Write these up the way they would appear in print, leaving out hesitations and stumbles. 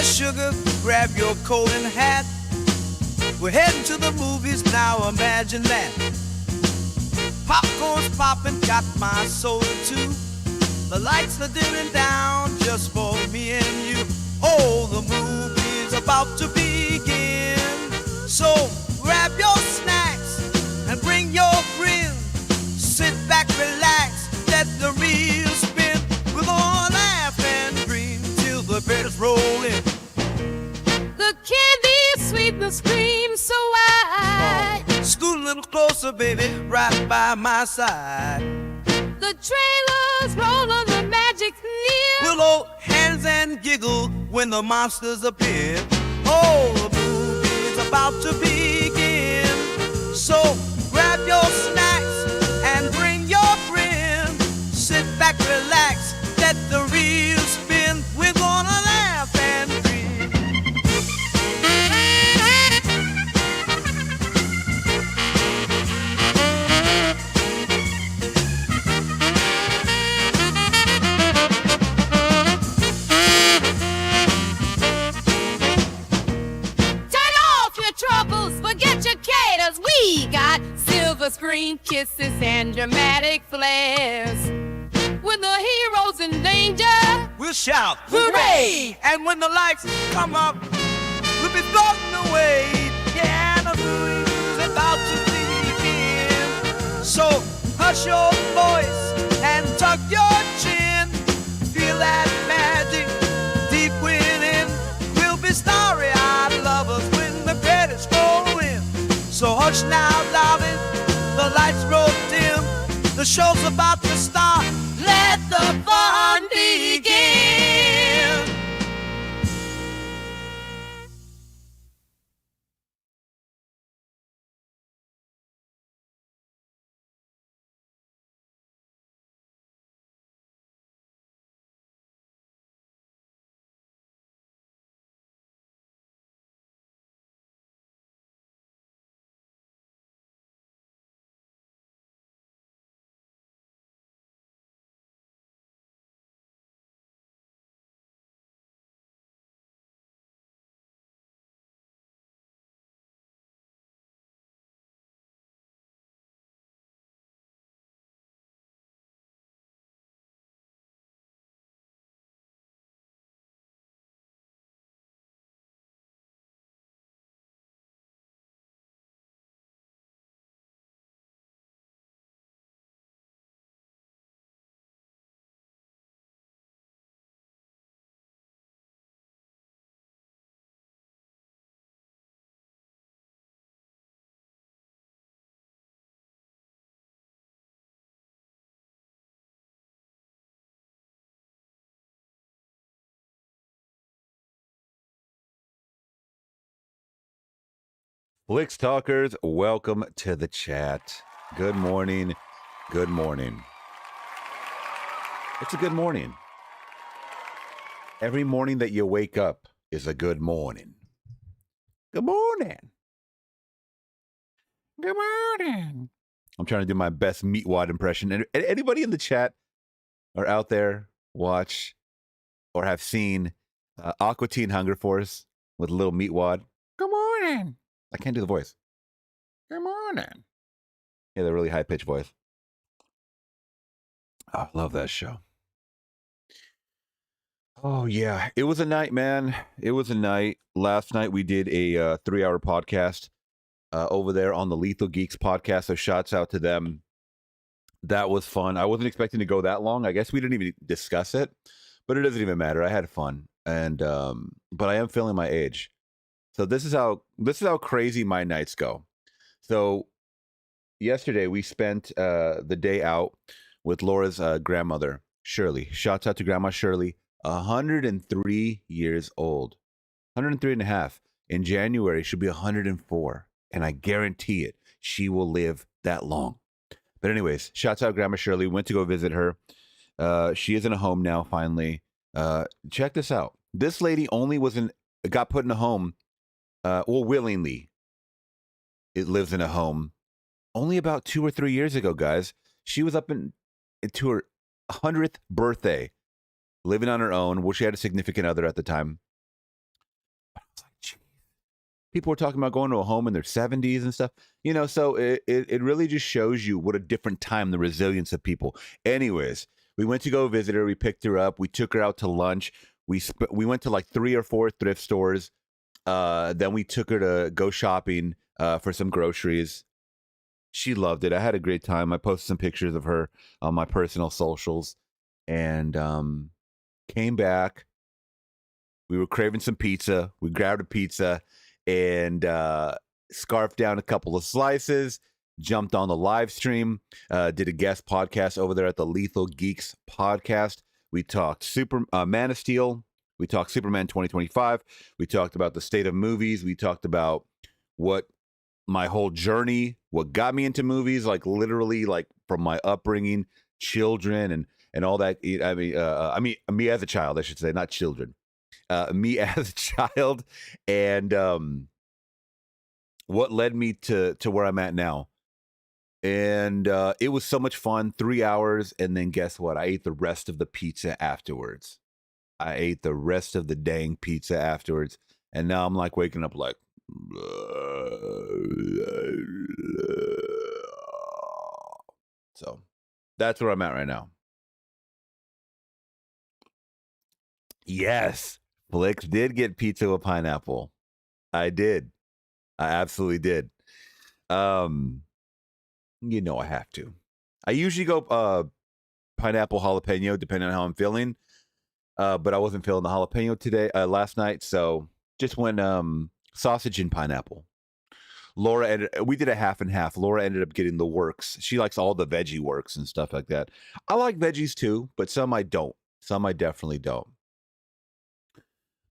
sugar, grab your coat and hat. We're heading to the movies now, imagine that. Popcorn's popping, got my soda too. The lights are dimming down just for me and you. Oh, the movie's about to begin. So grab your snacks and bring your friends. Sit back, relax, let the reel spin. We're gonna laugh and dream till the credits roll in. The candy's sweet, the scream so wide. Scoot a little closer, baby, right by my side. The trailers roll on the magic's near. We'll hold hands and giggle when the monsters appear. Oh, the movie's about to begin. So grab your snacks and bring your friend. Sit back, relax, let the reel spin. We're gonna laugh and dream. Turn off your troubles, forget your caters. We got silver screen kisses and dramatic flares. When the hero's in danger, We'll shout, hooray! And when the lights come up, we'll be floating away. Yeah, the movie's about to begin. So hush your voice and tuck your chin. Feel that magic deep within. We'll be starry-eyed lovers when the credits roll in. So hush now, darling, the lights roll dim. The show's about to start. Let the fun begin. Flix Talkers, welcome to the chat. Good morning. Good morning. It's a good morning. Every morning that you wake up is a good morning. Good morning. Good morning. I'm trying to do my best Meatwad impression. And anybody in the chat or out there watch or have seen Aqua Teen Hunger Force with Little Meatwad? Good morning. I can't do the voice. Good morning. Yeah, the really high-pitched voice. Oh, I love that show. Oh, yeah. It was a night, man. It was a night. Last night, we did a 3-hour podcast over there on the Lethal Geeks podcast, so shouts out to them. That was fun. I wasn't expecting to go that long. I guess we didn't even discuss it, but it doesn't even matter. I had fun, and but I am feeling my age. So this is how crazy my nights go. So yesterday we spent the day out with Laura's grandmother, Shirley. Shouts out to Grandma Shirley, 103 years old, 103 and a half. In January, she'll be 104, and I guarantee it, she will live that long. But anyways, shouts out Grandma Shirley. Went to go visit her. She is in a home now, finally. Check this out. This lady only got put in a home. Willingly, it lives in a home only about 2 or 3 years ago, guys. She was up into her 100th birthday, living on her own. Well, she had a significant other at the time. People were talking about going to a home in their 70s and stuff. So it really just shows you what a different time, the resilience of people. Anyways, we went to go visit her. We picked her up. We took her out to lunch. We went to like 3 or 4 thrift stores. Then we took her to go shopping for some groceries. She loved it. I had a great time. I posted some pictures of her on my personal socials, and came back. We were craving some pizza. We grabbed a pizza and scarfed down a couple of slices, jumped on the live stream, did a guest podcast over there at the Lethal Geeks podcast. We talked Man of Steel. We talked Superman 2025. We talked about the state of movies. We talked about what my whole journey, what got me into movies, like literally like from my upbringing, children and all that. I mean, me as a child, I should say, not children. Me as a child, and what led me to where I'm at now. And it was so much fun. 3 hours, and then guess what? I ate the rest of the pizza afterwards. I ate the rest of the dang pizza afterwards, and now I'm like waking up like, so that's where I'm at right now. Yes, Flix did get pizza with pineapple. I did. I absolutely did. I have to. I usually go pineapple jalapeno depending on how I'm feeling. But I wasn't feeling the jalapeno last night, so just went sausage and pineapple. We did a half and half. Laura ended up getting the works. She likes all the veggie works and stuff like that. I like veggies too, but some I don't. Some I definitely don't.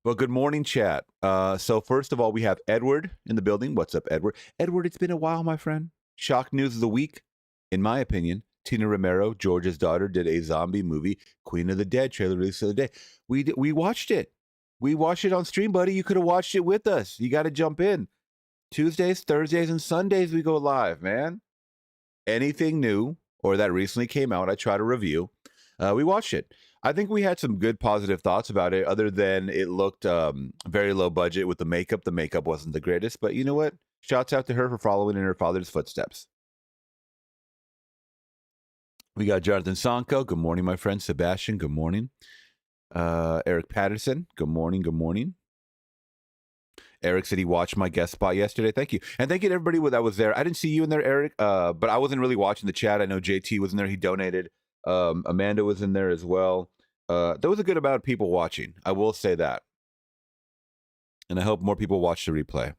Well, good morning, chat. So first of all, we have Edward in the building. What's up, Edward? Edward, it's been a while, my friend. Shock news of the week, in my opinion. Tina Romero, George's daughter, did a zombie movie, Queen of the Dead, trailer released the other day. We watched it. We watched it on stream, buddy. You could have watched it with us. You got to jump in. Tuesdays, Thursdays, and Sundays, we go live, man. Anything new or that recently came out, I try to review. We watched it. I think we had some good positive thoughts about it, other than it looked very low budget with the makeup. The makeup wasn't the greatest, but you know what? Shouts out to her for following in her father's footsteps. We got Jonathan Sanko. Good morning, my friend. Sebastian, good morning. Eric Patterson, good morning, good morning. Eric said he watched my guest spot yesterday. Thank you. And thank you to everybody that was there. I didn't see you in there, Eric, but I wasn't really watching the chat. I know JT was in there. He donated. Amanda was in there as well. There was a good amount of people watching. I will say that. And I hope more people watch the replay.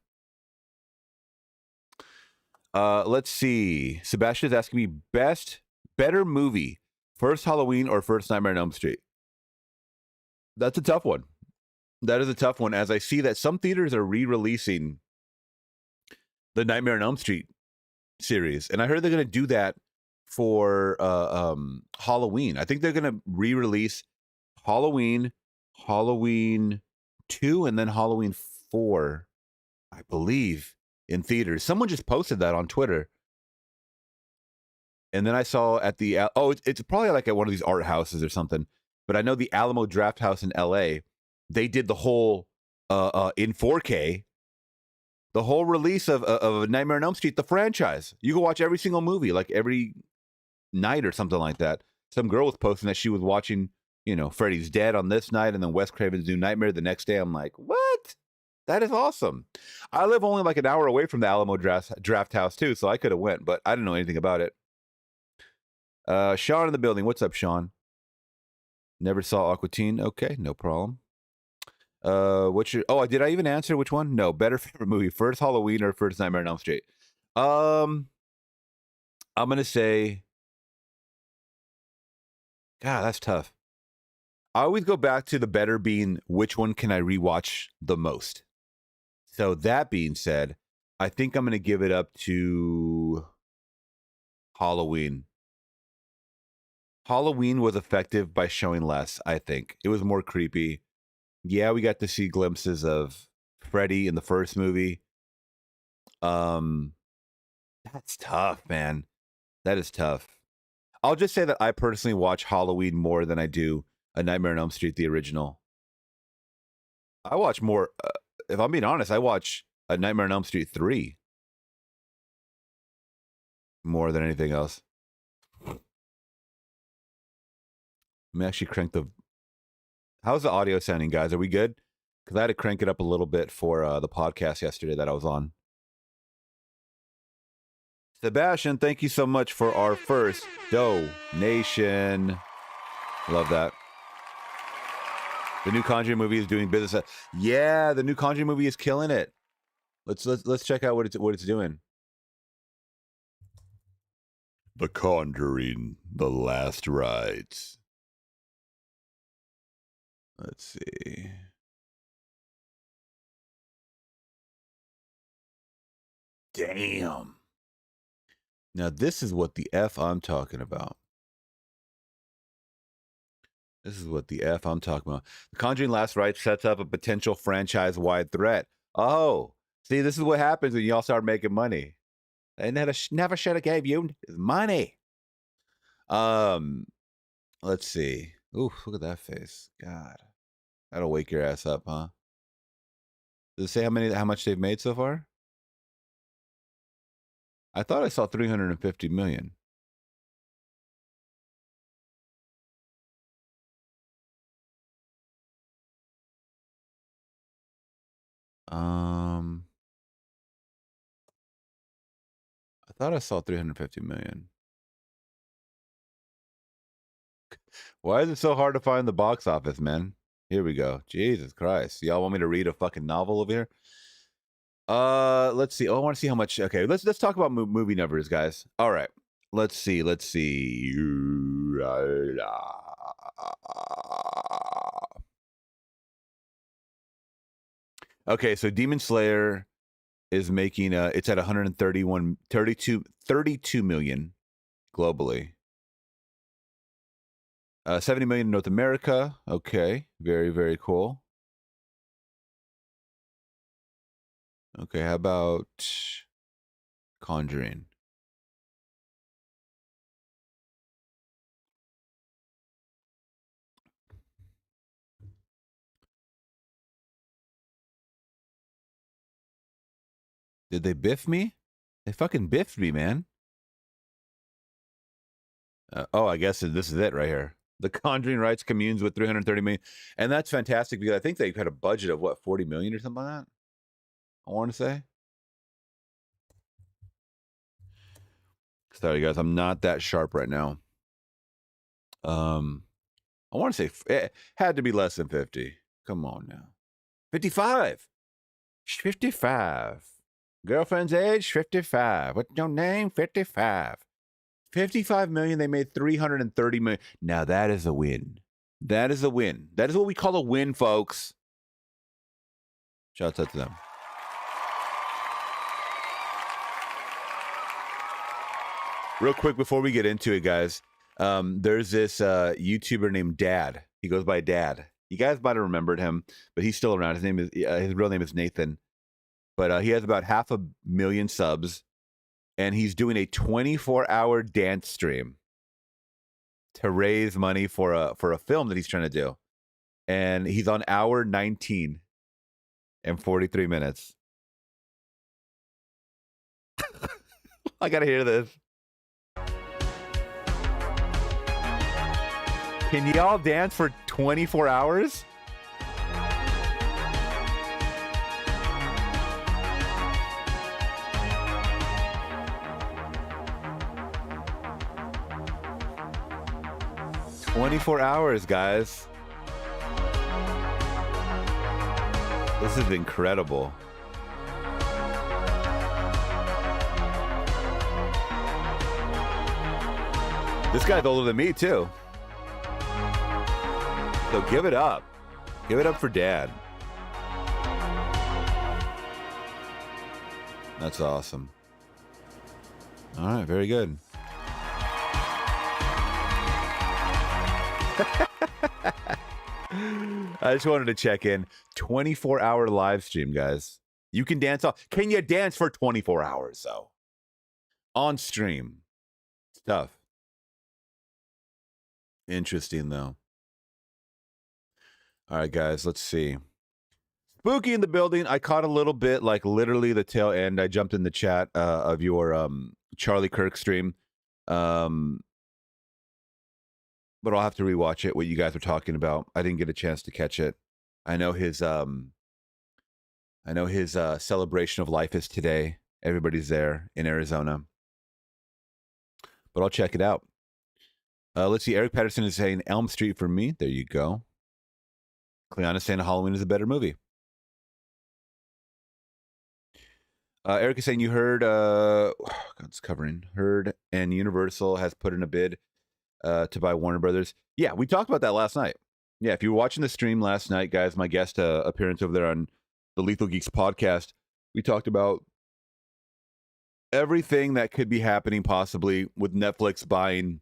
Let's see. Sebastian is asking me better movie, first Halloween or first Nightmare on Elm Street? That's a tough one. That is a tough one, as I see that some theaters are re-releasing the Nightmare on Elm Street series, and I heard they're going to do that for Halloween. I think they're going to re-release Halloween 2, and then Halloween 4, I believe, in theaters. Someone just posted that on Twitter. And then I saw at the, it's probably like at one of these art houses or something, but I know the Alamo Draft House in LA, they did the whole, in 4K, the whole release of Nightmare on Elm Street, the franchise. You can watch every single movie, like every night or something like that. Some girl was posting that she was watching, Freddy's Dead on this night and then Wes Craven's New Nightmare the next day. I'm like, what? That is awesome. I live only like an hour away from the Alamo Draft House too, so I could have went, but I didn't know anything about it. Sean in the building. What's up, Sean? Never saw Aqua Teen. Okay, no problem. Did I even answer which one? No. Better favorite movie, first Halloween or first Nightmare on Elm Street? I'm gonna say, God, that's tough. I always go back to the better being which one can I rewatch the most. So that being said, I think I'm gonna give it up to Halloween. Halloween was effective by showing less, I think. It was more creepy. Yeah, we got to see glimpses of Freddy in the first movie. That's tough, man. That is tough. I'll just say that I personally watch Halloween more than I do A Nightmare on Elm Street, the original. I watch more, if I'm being honest, I watch A Nightmare on Elm Street 3 more than anything else. Let me actually crank the... How's the audio sounding, guys? Are we good? Because I had to crank it up a little bit for the podcast yesterday that I was on. Sebastian, thank you so much for our first donation. Love that. The new Conjuring movie is doing business. Yeah, the new Conjuring movie is killing it. Let's check out what it's doing. The Conjuring: The Last Rites. Let's see. Damn. Now this is what the F I'm talking about. This is what the F I'm talking about. The Conjuring Last Rites sets up a potential franchise-wide threat. Oh, see, this is what happens when y'all start making money. They never should have gave you money. Let's see. Ooh, look at that face. God, that'll wake your ass up, huh? Does it say how much they've made so far? I thought I saw 350 million. I thought I saw 350 million. Why is it so hard to find the box office, man? Here we go. Jesus Christ. Y'all want me to read a fucking novel over here? Let's see. Oh, I want to see how much. Okay, let's talk about movie numbers, guys. All right. Let's see. Okay, so Demon Slayer is making it's at 32 million globally. 70 million in North America. Okay, very, very cool. Okay, how about Conjuring? Did they biff me? They fucking biffed me, man. Oh, I guess this is it right here. The Conjuring rights communes with 330 million. And that's fantastic because I think they had a budget of, what, 40 million or something like that? I want to say. Sorry, guys. I'm not that sharp right now. I want to say it had to be less than 50. Come on now. 55. 55. Girlfriend's age, 55. What's your name? 55. 55 million. They made 330 million. Now that is a win. That is a win. That is what we call a win, folks. Shouts out to them. Real quick before we get into it, guys, there's this YouTuber named Dad. He goes by Dad. You guys might have remembered him, but he's still around. His real name is Nathan. But he has about 500,000 subs, and he's doing a 24-hour dance stream to raise money for a film that he's trying to do. And he's on hour 19 and 43 minutes. I gotta hear this. Can y'all dance for 24 hours? "24 hours, guys. This is incredible. This guy's older than me, too. So give it up. Give it up for Dad. That's awesome. All right, very good. I just wanted to check in. 24-hour live stream, guys. You can dance off. Can you dance for 24 hours, though? On stream. It's tough. Interesting, though. All right, guys, let's see. Spooky in the building. I caught a little bit, like literally the tail end. I jumped in the chat of your Charlie Kirk stream. But I'll have to rewatch it, what you guys were talking about. I didn't get a chance to catch it. I know his celebration of life is today. Everybody's there in Arizona. But I'll check it out. Let's see. Eric Patterson is saying Elm Street for me. There you go. Cleon is saying Halloween is a better movie. Eric is saying you heard, God's covering, heard, and Universal has put in a bid to buy Warner Brothers. Yeah, we talked about that last night. Yeah, if you were watching the stream last night, guys, my guest appearance over there on the Lethal Geeks podcast, we talked about everything that could be happening possibly with Netflix buying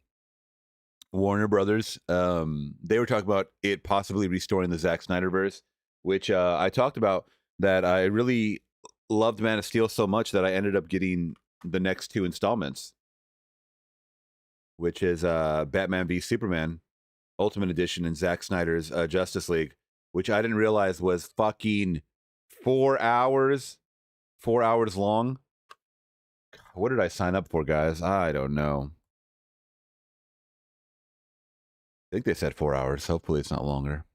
Warner Brothers. They were talking about it possibly restoring the Zack Snyderverse, which I talked about that I really loved Man of Steel so much that I ended up getting the next two installments, which is Batman v Superman Ultimate Edition and Zack Snyder's Justice League, which I didn't realize was fucking 4 hours long. What did I sign up for, guys? I don't know. I think they said 4 hours. Hopefully it's not longer.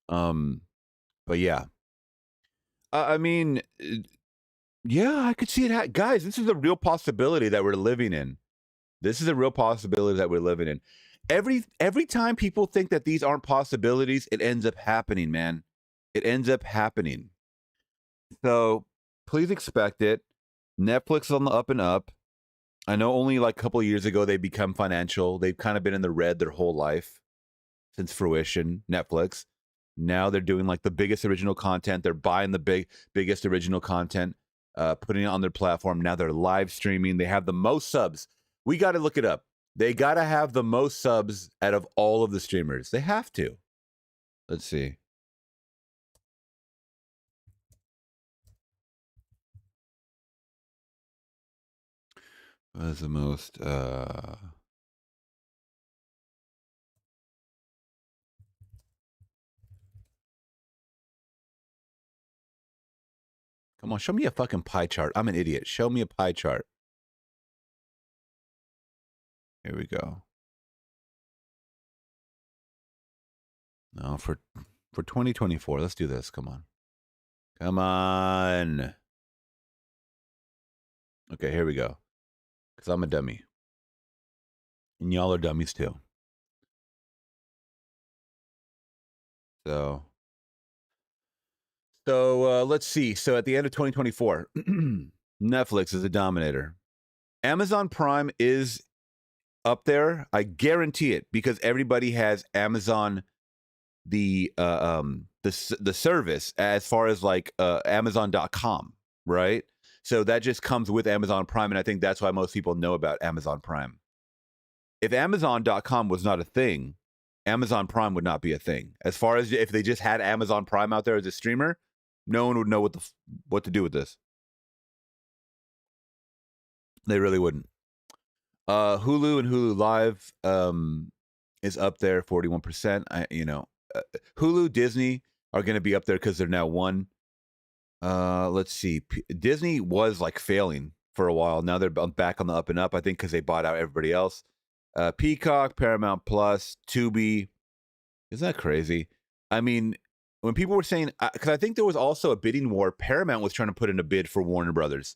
But yeah. I mean, yeah, I could see it. Guys, this is a real possibility that we're living in. This is a real possibility that we're living in. Every time people think that these aren't possibilities, it ends up happening, man. It ends up happening. So please expect it. Netflix is on the up and up. I know only like a couple of years ago they become financial. They've kind of been in the red their whole life since fruition, Netflix. Now they're doing like the biggest original content. They're buying the biggest original content, putting it on their platform. Now they're live streaming. They have the most subs. We got to look it up. They got to have the most subs out of all of the streamers. They have to. Let's see. What is the most... Come on, show me a fucking pie chart. I'm an idiot. Show me a pie chart. Here we go. No, for 2024. Let's do this. Come on. Come on. Okay, here we go. Because I'm a dummy. And y'all are dummies too. So let's see. So at the end of 2024, Netflix is a dominator. Amazon Prime is up there. I guarantee it because everybody has Amazon, the service as far as like Amazon.com, right? So that just comes with Amazon Prime, and I think that's why most people know about Amazon Prime. If Amazon.com was not a thing, Amazon Prime would not be a thing. As far as if they just had Amazon Prime out there as a streamer, no one would know what to do with this. They really wouldn't. Hulu and Hulu Live is up there, 41%. Hulu, Disney are going to be up there because they're now one. Let's see. Disney was like failing for a while. Now they're back on the up and up, I think, because they bought out everybody else. Peacock, Paramount Plus, Tubi. Isn't that crazy? I mean, when people were saying, because I think there was also a bidding war. Paramount was trying to put in a bid for Warner Brothers.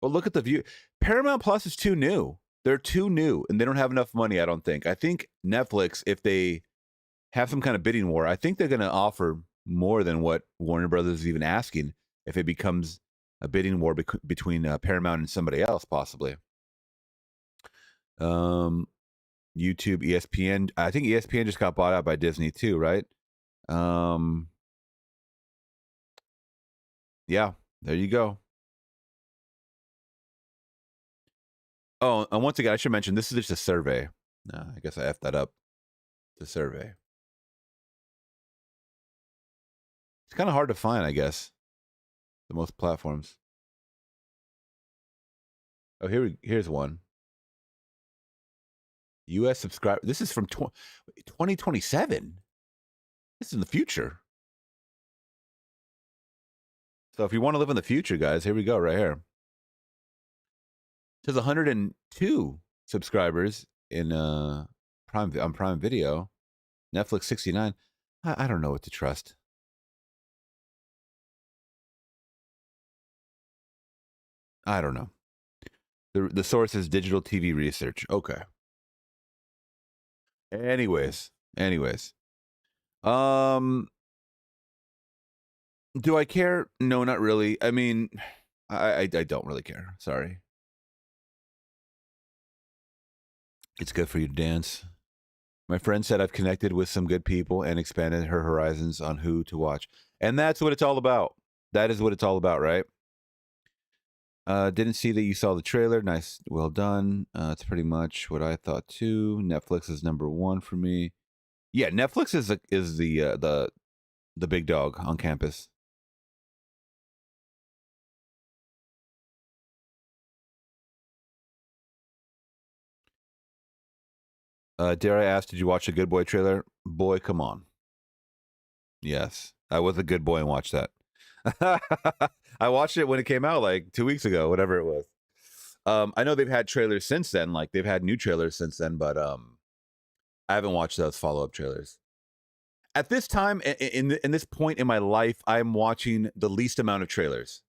But look at the view. Paramount Plus is too new. They're too new, and they don't have enough money, I don't think. I think Netflix, if they have some kind of bidding war, I think they're going to offer more than what Warner Brothers is even asking if it becomes a bidding war between Paramount and somebody else, possibly. YouTube, ESPN. I think ESPN just got bought out by Disney too, right? Yeah, there you go. Oh, and once again, I should mention, this is just a survey. No, I guess I effed that up. It's a survey. It's kind of hard to find, I guess. The most platforms. Oh, here's one. U.S. subscriber. This is from 2027. This is in the future. So if you want to live in the future, guys, here we go, right here. There's 102 subscribers in Prime Video. Netflix 69. I don't know what to trust. I don't know. The source is Digital TV Research. Okay. Anyways. Do I care? No, not really. I mean, I don't really care. Sorry. It's good for you to dance. My friend said I've connected with some good people and expanded her horizons on who to watch. And that's what it's all about. That is what it's all about, right? Didn't see that you saw the trailer. Nice. Well done. It's pretty much what I thought too. Netflix is number one for me. Yeah, Netflix is the big dog on campus. Dare I ask, did you watch the Good Boy trailer? Boy, come on. Yes, I was a good boy and watched that. I watched it when it came out like 2 weeks ago, whatever it was. I know they've had trailers since then, like they've had new trailers since then, but I haven't watched those follow-up trailers. At this time, in this point in my life, I'm watching the least amount of trailers.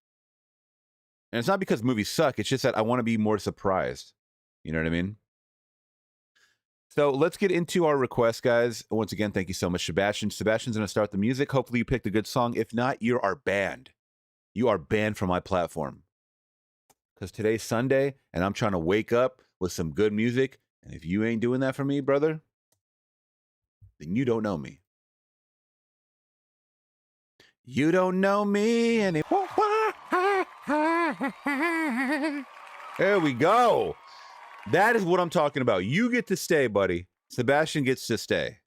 And it's not because movies suck, it's just that I want to be more surprised. You know what I mean? So let's get into our request, guys. Once again, thank you so much, Sebastian. Sebastian's going to start the music. Hopefully you picked a good song. If not, you are banned. You are banned from my platform. Because today's Sunday, and I'm trying to wake up with some good music. And if you ain't doing that for me, brother, then you don't know me. You don't know me anymore. There we go. That is what I'm talking about. You get to stay, buddy. Sebastian gets to stay.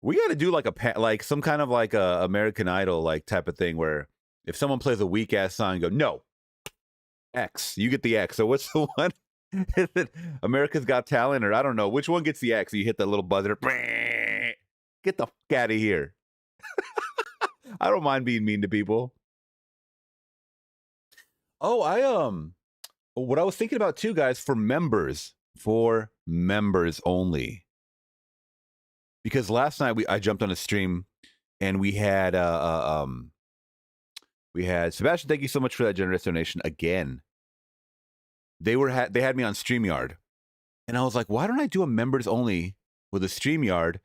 We got to do like some kind of like a American Idol like type of thing where if someone plays a weak ass song, you go, no, X. You get the X. So what's the one? Is it America's Got Talent, or I don't know which one gets the X? You hit that little buzzer. Get the fuck out of here. I don't mind being mean to people. Oh, what I was thinking about too, guys, for members only. Because last night I jumped on a stream and we had Sebastian, thank you so much for that generous donation again. They had me on StreamYard. And I was like, why don't I do a members only with a StreamYard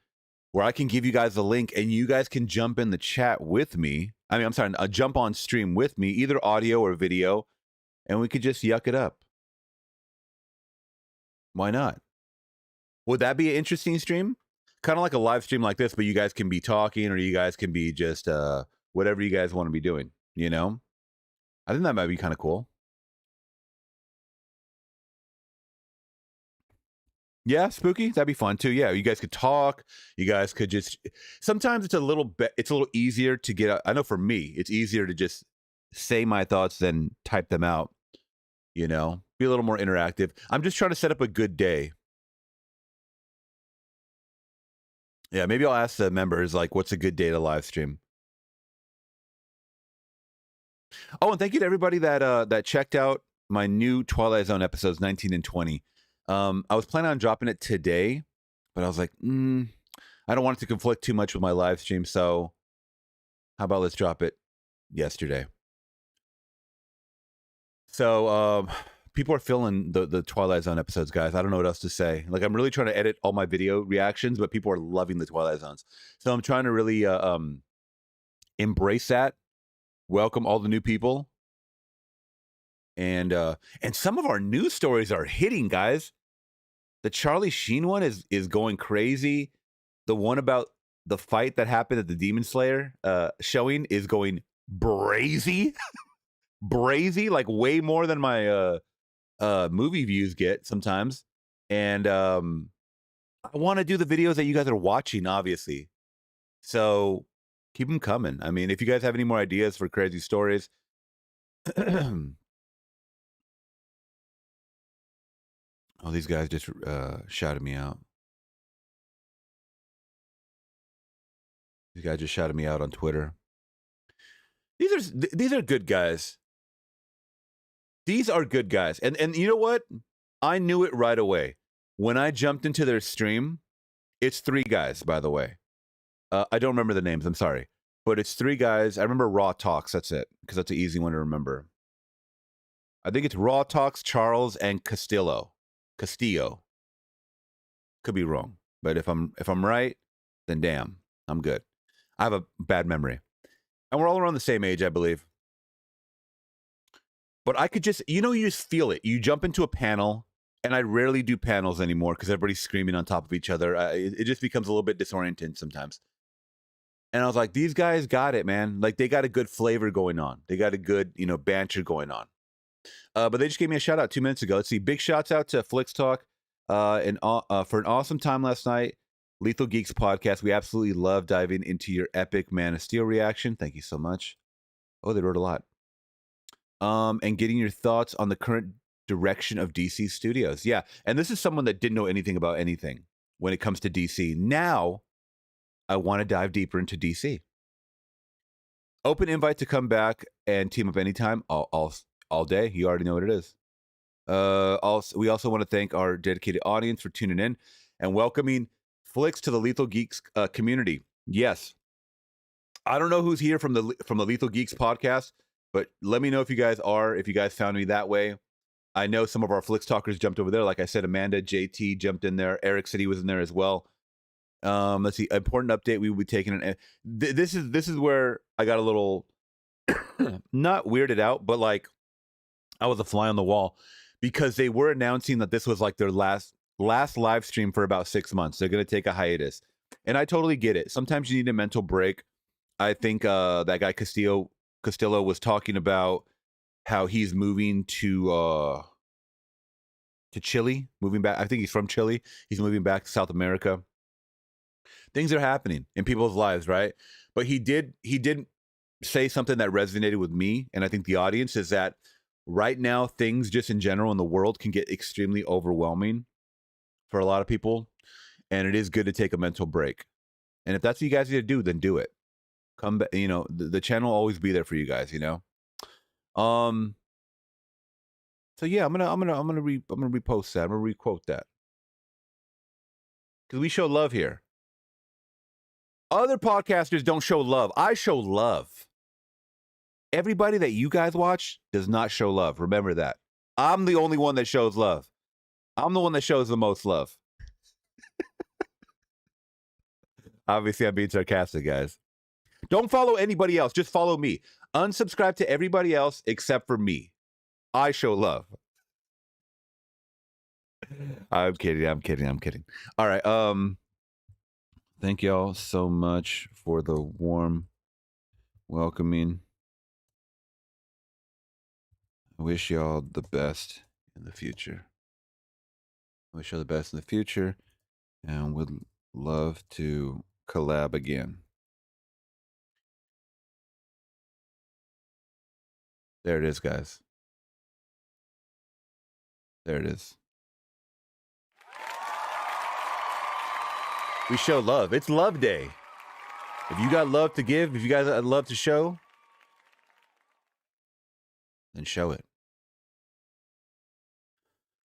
where I can give you guys the link and you guys can jump in the chat with me. I mean, I'm sorry, jump on stream with me, either audio or video. And we could just yuck it up. Why not? Would that be an interesting stream? Kind of like a live stream like this, but you guys can be talking or you guys can be just whatever you guys want to be doing, you know? I think that might be kind of cool. Yeah, spooky. That'd be fun too. Yeah, you guys could talk. You guys could just. Sometimes it's a little easier to get. I know for me, it's easier to just say my thoughts than type them out. You know, be a little more interactive. I'm just trying to set up a good day. Yeah, maybe I'll ask the members like, what's a good day to live stream? Oh, and thank you to everybody that checked out my new Twilight Zone episodes 19 and 20. I was planning on dropping it today, but I was like, I don't want it to conflict too much with my live stream. So how about let's drop it yesterday? So people are feeling the Twilight Zone episodes, guys. I don't know what else to say. Like, I'm really trying to edit all my video reactions, but people are loving the Twilight Zones. So I'm trying to really embrace that. Welcome all the new people. And some of our news stories are hitting, guys. The Charlie Sheen one is going crazy. The one about the fight that happened at the Demon Slayer showing is going brazy. Brazy, like way more than my movie views get sometimes. And I want to do the videos that you guys are watching, obviously. So keep them coming. I mean, if you guys have any more ideas for crazy stories, oh, these guys just shouted me out. These guys just shouted me out on Twitter. these are good guys. These are good guys. And you know what? I knew it right away. When I jumped into their stream, it's 3 guys, by the way. I don't remember the names. I'm sorry. But it's 3 guys. I remember Raw Talks. That's it. Because that's an easy one to remember. I think it's Raw Talks, Charles, and Castillo. Could be wrong. But if I'm right, then damn, I'm good. I have a bad memory. And we're all around the same age, I believe. But I could just, you just feel it. You jump into a panel, and I rarely do panels anymore because everybody's screaming on top of each other. It just becomes a little bit disorienting sometimes. And I was like, these guys got it, man. Like, they got a good flavor going on. They got a good, banter going on. But they just gave me a shout out 2 minutes ago. Let's see. Big shouts out to Flix Talk for an awesome time last night. Lethal Geeks podcast. We absolutely love diving into your epic Man of Steel reaction. Thank you so much. Oh, they wrote a lot. And getting your thoughts on the current direction of DC Studios. Yeah, and this is someone that didn't know anything about anything when it comes to DC. Now, I want to dive deeper into DC. Open invite to come back and team up anytime, all day. You already know what it is. We also want to thank our dedicated audience for tuning in and welcoming Flix to the Lethal Geeks community. Yes, I don't know who's here from the Lethal Geeks podcast. But let me know if you guys found me that way. I know some of our Flix talkers jumped over there. Like I said, Amanda, JT jumped in there. Eric said he was in there as well. Let's see. Important update. We will be taking this is where I got a little not weirded out, but like I was a fly on the wall because they were announcing that this was like their last live stream for about 6 months. They're going to take a hiatus. And I totally get it. Sometimes you need a mental break. I think that guy Castillo was talking about how he's moving to Chile, moving back. I think he's from Chile. He's moving back to South America. Things are happening in people's lives, right? But he did say something that resonated with me, and I think the audience, is that right now things just in general in the world can get extremely overwhelming for a lot of people, and it is good to take a mental break. And if that's what you guys need to do, then do it. Come back, the channel will always be there for you guys, So yeah, I'm gonna repost that. I'm gonna requote that because we show love here. Other podcasters don't show love. I show love. Everybody that you guys watch does not show love. Remember that. I'm the only one that shows love. I'm the one that shows the most love. Obviously, I'm being sarcastic, guys. Don't follow anybody else. Just follow me. Unsubscribe to everybody else except for me. I show love. I'm kidding. All right. Thank y'all so much for the warm welcoming. I wish y'all the best in the future. And would love to collab again. There it is, guys. There it is. We show love. It's Love Day. If you got love to give, if you guys got love to show, then show it.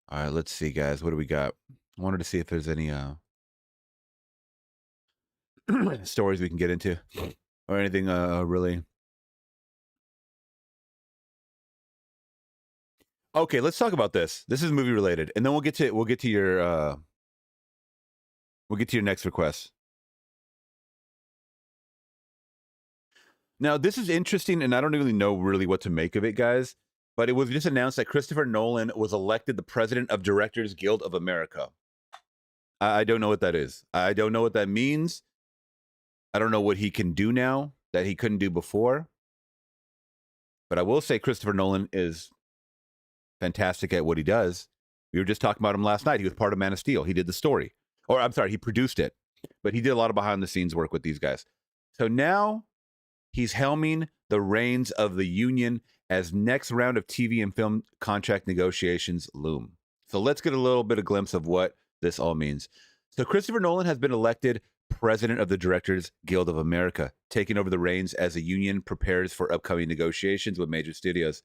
All right, let's see, guys. What do we got? I wanted to see if there's any stories we can get into or anything really. Okay, let's talk about this. This is movie related, and then we'll get to your next request. Now, this is interesting, and I don't really know what to make of it, guys. But it was just announced that Christopher Nolan was elected the president of Directors Guild of America. I don't know what that is. I don't know what that means. I don't know what he can do now that he couldn't do before. But I will say Christopher Nolan is fantastic at what he does. We were just talking about him last night. He was part of Man of Steel. He did the story. Or, I'm sorry, he produced it. But he did a lot of behind-the-scenes work with these guys. So now he's helming the reins of the union as next round of TV and film contract negotiations loom. So let's get a little bit of glimpse of what this all means. So Christopher Nolan has been elected president of the Directors Guild of America, taking over the reins as the union prepares for upcoming negotiations with major studios.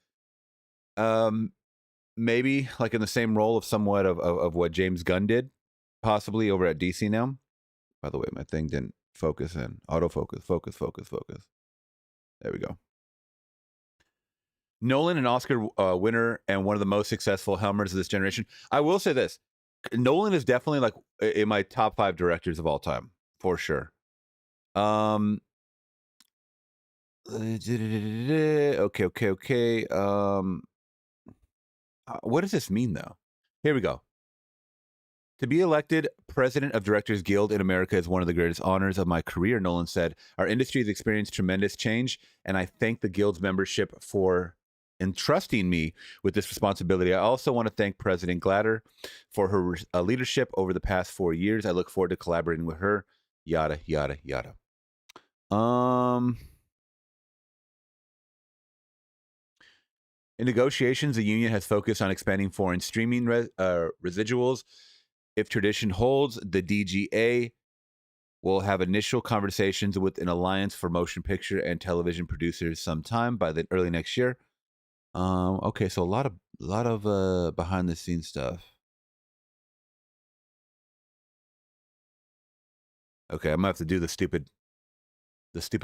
Maybe like in the same role of somewhat of what James Gunn did, possibly over at DC now. By the way, my thing didn't focus in. Autofocus, focus. There we go. Nolan, an Oscar winner and one of the most successful helmers of this generation. I will say this. Nolan is definitely like in my top 5 directors of all time, for sure. Okay. What does this mean, though? Here we go. To be elected president of Directors Guild in America is one of the greatest honors of my career, Nolan said. Our industry has experienced tremendous change, and I thank the Guild's membership for entrusting me with this responsibility. I also want to thank President Glatter for her leadership over the past 4 years. I look forward to collaborating with her. Yada, yada, yada. In negotiations, the union has focused on expanding foreign streaming residuals. If tradition holds, the DGA will have initial conversations with an alliance for motion picture and television producers sometime by the early next year. Okay, so a lot of behind the scenes stuff. Okay, I'm gonna have to do the stupid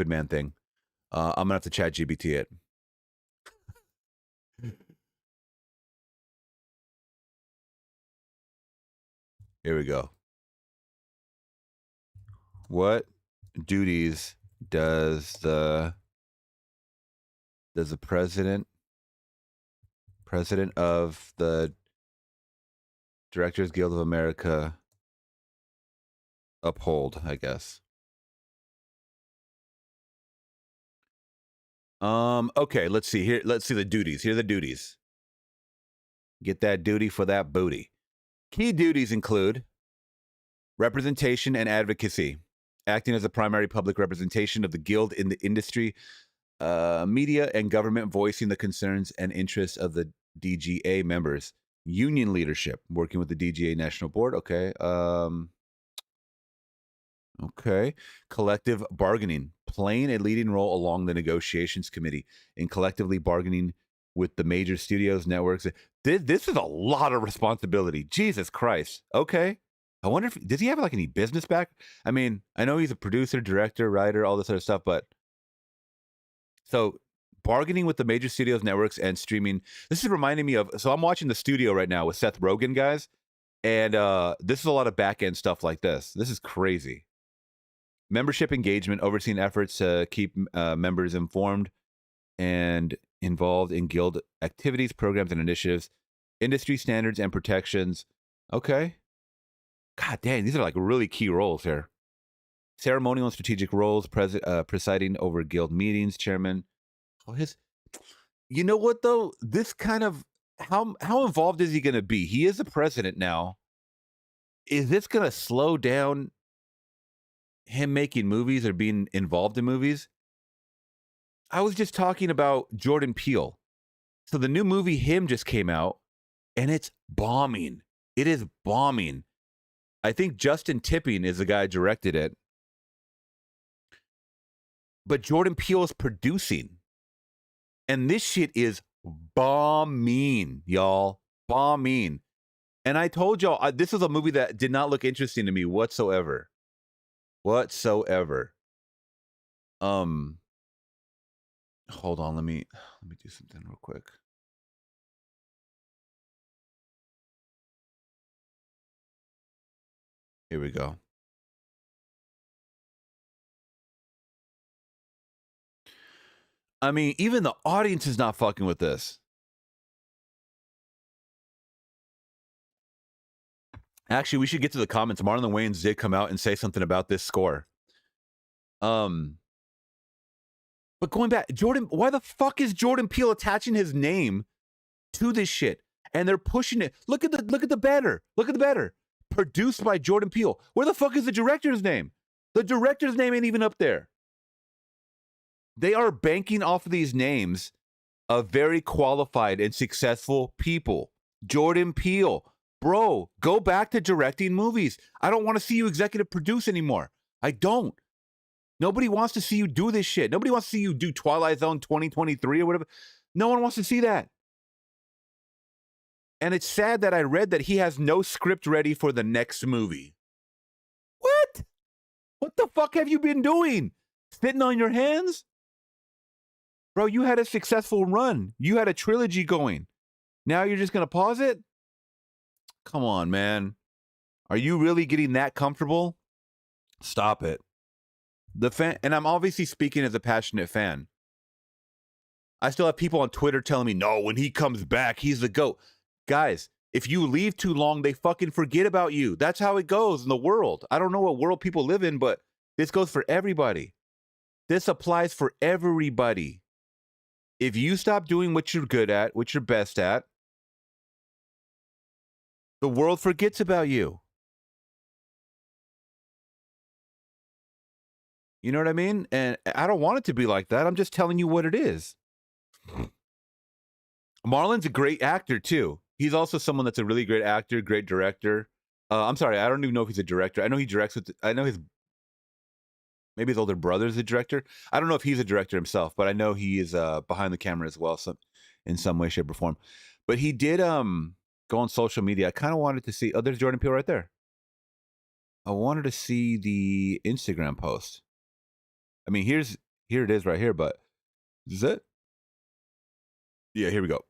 man thing. I'm gonna have to chat GPT it. Here we go. What duties does the president of the Directors Guild of America uphold, I guess? Okay, let's see here. Let's see the duties. Here are the duties. Get that duty for that booty. Key duties include representation and advocacy, acting as a primary public representation of the Guild in the industry, media and government, voicing the concerns and interests of the DGA members, union leadership, working with the DGA National Board. Okay. Okay. Collective bargaining, playing a leading role along the negotiations committee in collectively bargaining with the major studios, networks. This is a lot of responsibility. Jesus Christ. Okay. I wonder if, does he have like any business back? I mean, I know he's a producer, director, writer, all this other stuff, but so bargaining with the major studios, networks, and streaming. This is reminding me of, so I'm watching The Studio right now with Seth Rogen, guys. And this is a lot of back end stuff like this. This is crazy. Membership engagement, overseeing efforts to keep members informed and involved in Guild activities, programs, and initiatives, industry standards and protections. Okay. God dang, these are like really key roles here. Ceremonial and strategic roles, presiding over Guild meetings, chairman. Oh, you know what though? This kind of, how involved is he going to be? He is the president now. Is this going to slow down him making movies or being involved in movies? I was just talking about Jordan Peele. So the new movie Him just came out, and it's bombing. It is bombing. I think Justin Tipping is the guy who directed it. But Jordan Peele is producing. And this shit is bombing, y'all. Bombing. And I told y'all, this is a movie that did not look interesting to me whatsoever. Hold on, let me do something real quick. Here we go. I mean, even the audience is not fucking with this. Actually, we should get to the comments. Marlon Wayans did come out and say something about this score. But going back, Jordan, why the fuck is Jordan Peele attaching his name to this shit? And they're pushing it. Look at the banner. Look at the banner. Produced by Jordan Peele. Where the fuck is the director's name? The director's name ain't even up there. They are banking off of these names of very qualified and successful people. Jordan Peele. Bro, go back to directing movies. I don't want to see you executive produce anymore. I don't. Nobody wants to see you do this shit. Nobody wants to see you do Twilight Zone 2023 or whatever. No one wants to see that. And it's sad that I read that he has no script ready for the next movie. What? What the fuck have you been doing? Sitting on your hands? Bro, you had a successful run. You had a trilogy going. Now you're just going to pause it? Come on, man. Are you really getting that comfortable? Stop it. The fan, and I'm obviously speaking as a passionate fan. I still have people on Twitter telling me, no, when he comes back, he's the GOAT. Guys, if you leave too long, they fucking forget about you. That's how it goes in the world. I don't know what world people live in, but this goes for everybody. This applies for everybody. If you stop doing what you're good at, what you're best at, the world forgets about you. You know what I mean? And I don't want it to be like that. I'm just telling you what it is. Marlon's a great actor, too. He's also someone that's a really great actor, great director. I'm sorry, I don't even know if he's a director. I know he directs with, maybe his older brother's a director. I don't know if he's a director himself, but I know he is behind the camera as well, in some way, shape, or form. But he did go on social media. I kind of wanted to see, oh, there's Jordan Peele right there. I wanted to see the Instagram post. I mean, here it is right here, but is it? Yeah, here we go.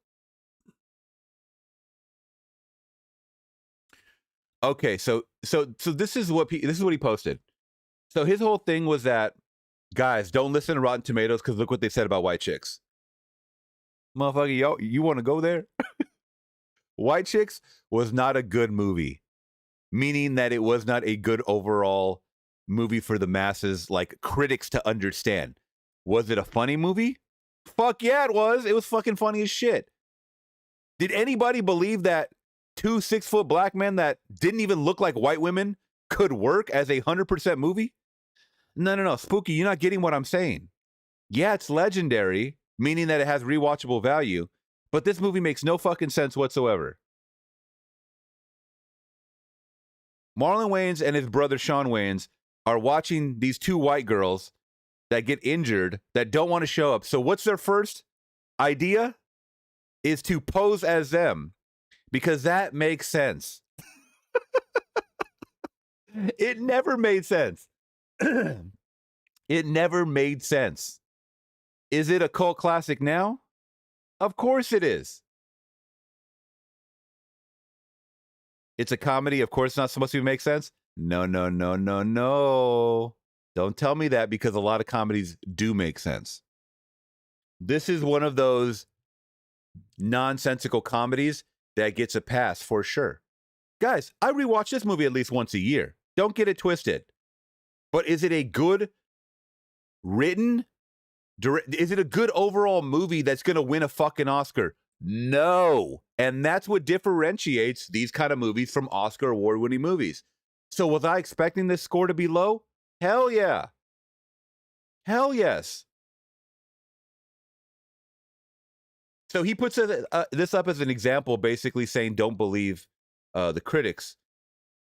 Okay, so this is what he posted. So his whole thing was that, guys, don't listen to Rotten Tomatoes because look what they said about White Chicks. Motherfucker, yo, you want to go there? White Chicks was not a good movie, meaning that it was not a good overall movie for the masses, like critics to understand. Was it a funny movie? Fuck yeah, it was. It was fucking funny as shit. Did anybody believe that 2 6-foot black men that didn't even look like white women could work as a 100% movie? No. Spooky, you're not getting what I'm saying. Yeah, it's legendary, meaning that it has rewatchable value, but this movie makes no fucking sense whatsoever. Marlon Wayans and his brother Sean Wayans are watching these 2 white girls that get injured that don't want to show up. So what's their first idea? Is to pose as them, because that makes sense. It never made sense. It never made sense. Is it a cult classic now? Of course it is. It's a comedy. Of course it's not supposed to make sense. No. Don't tell me that, because a lot of comedies do make sense. This is one of those nonsensical comedies that gets a pass for sure. Guys, I rewatch this movie at least once a year. Don't get it twisted. But is it a good written? Is it a good overall movie that's going to win a fucking Oscar? No. And that's what differentiates these kind of movies from Oscar award-winning movies. So was I expecting this score to be low? Hell yeah. Hell yes. So he puts this up as an example, basically saying, don't believe the critics.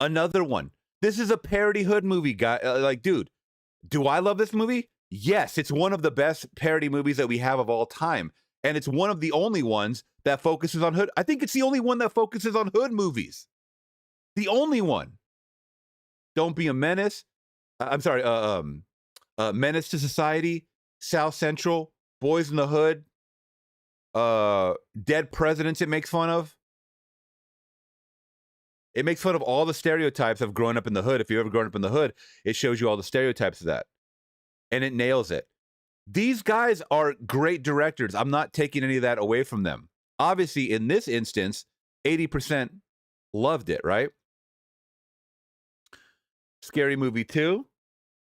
Another one. This is a parody hood movie, guy. Like, dude, do I love this movie? Yes, it's one of the best parody movies that we have of all time. And it's one of the only ones that focuses on hood. I think it's the only one that focuses on hood movies. The only one. Don't Be a Menace. Menace to Society, South Central, Boys in the Hood, Dead Presidents it makes fun of. It makes fun of all the stereotypes of growing up in the hood. If you've ever grown up in the hood, it shows you all the stereotypes of that. And it nails it. These guys are great directors. I'm not taking any of that away from them. Obviously, in this instance, 80% loved it, right? Scary Movie 2.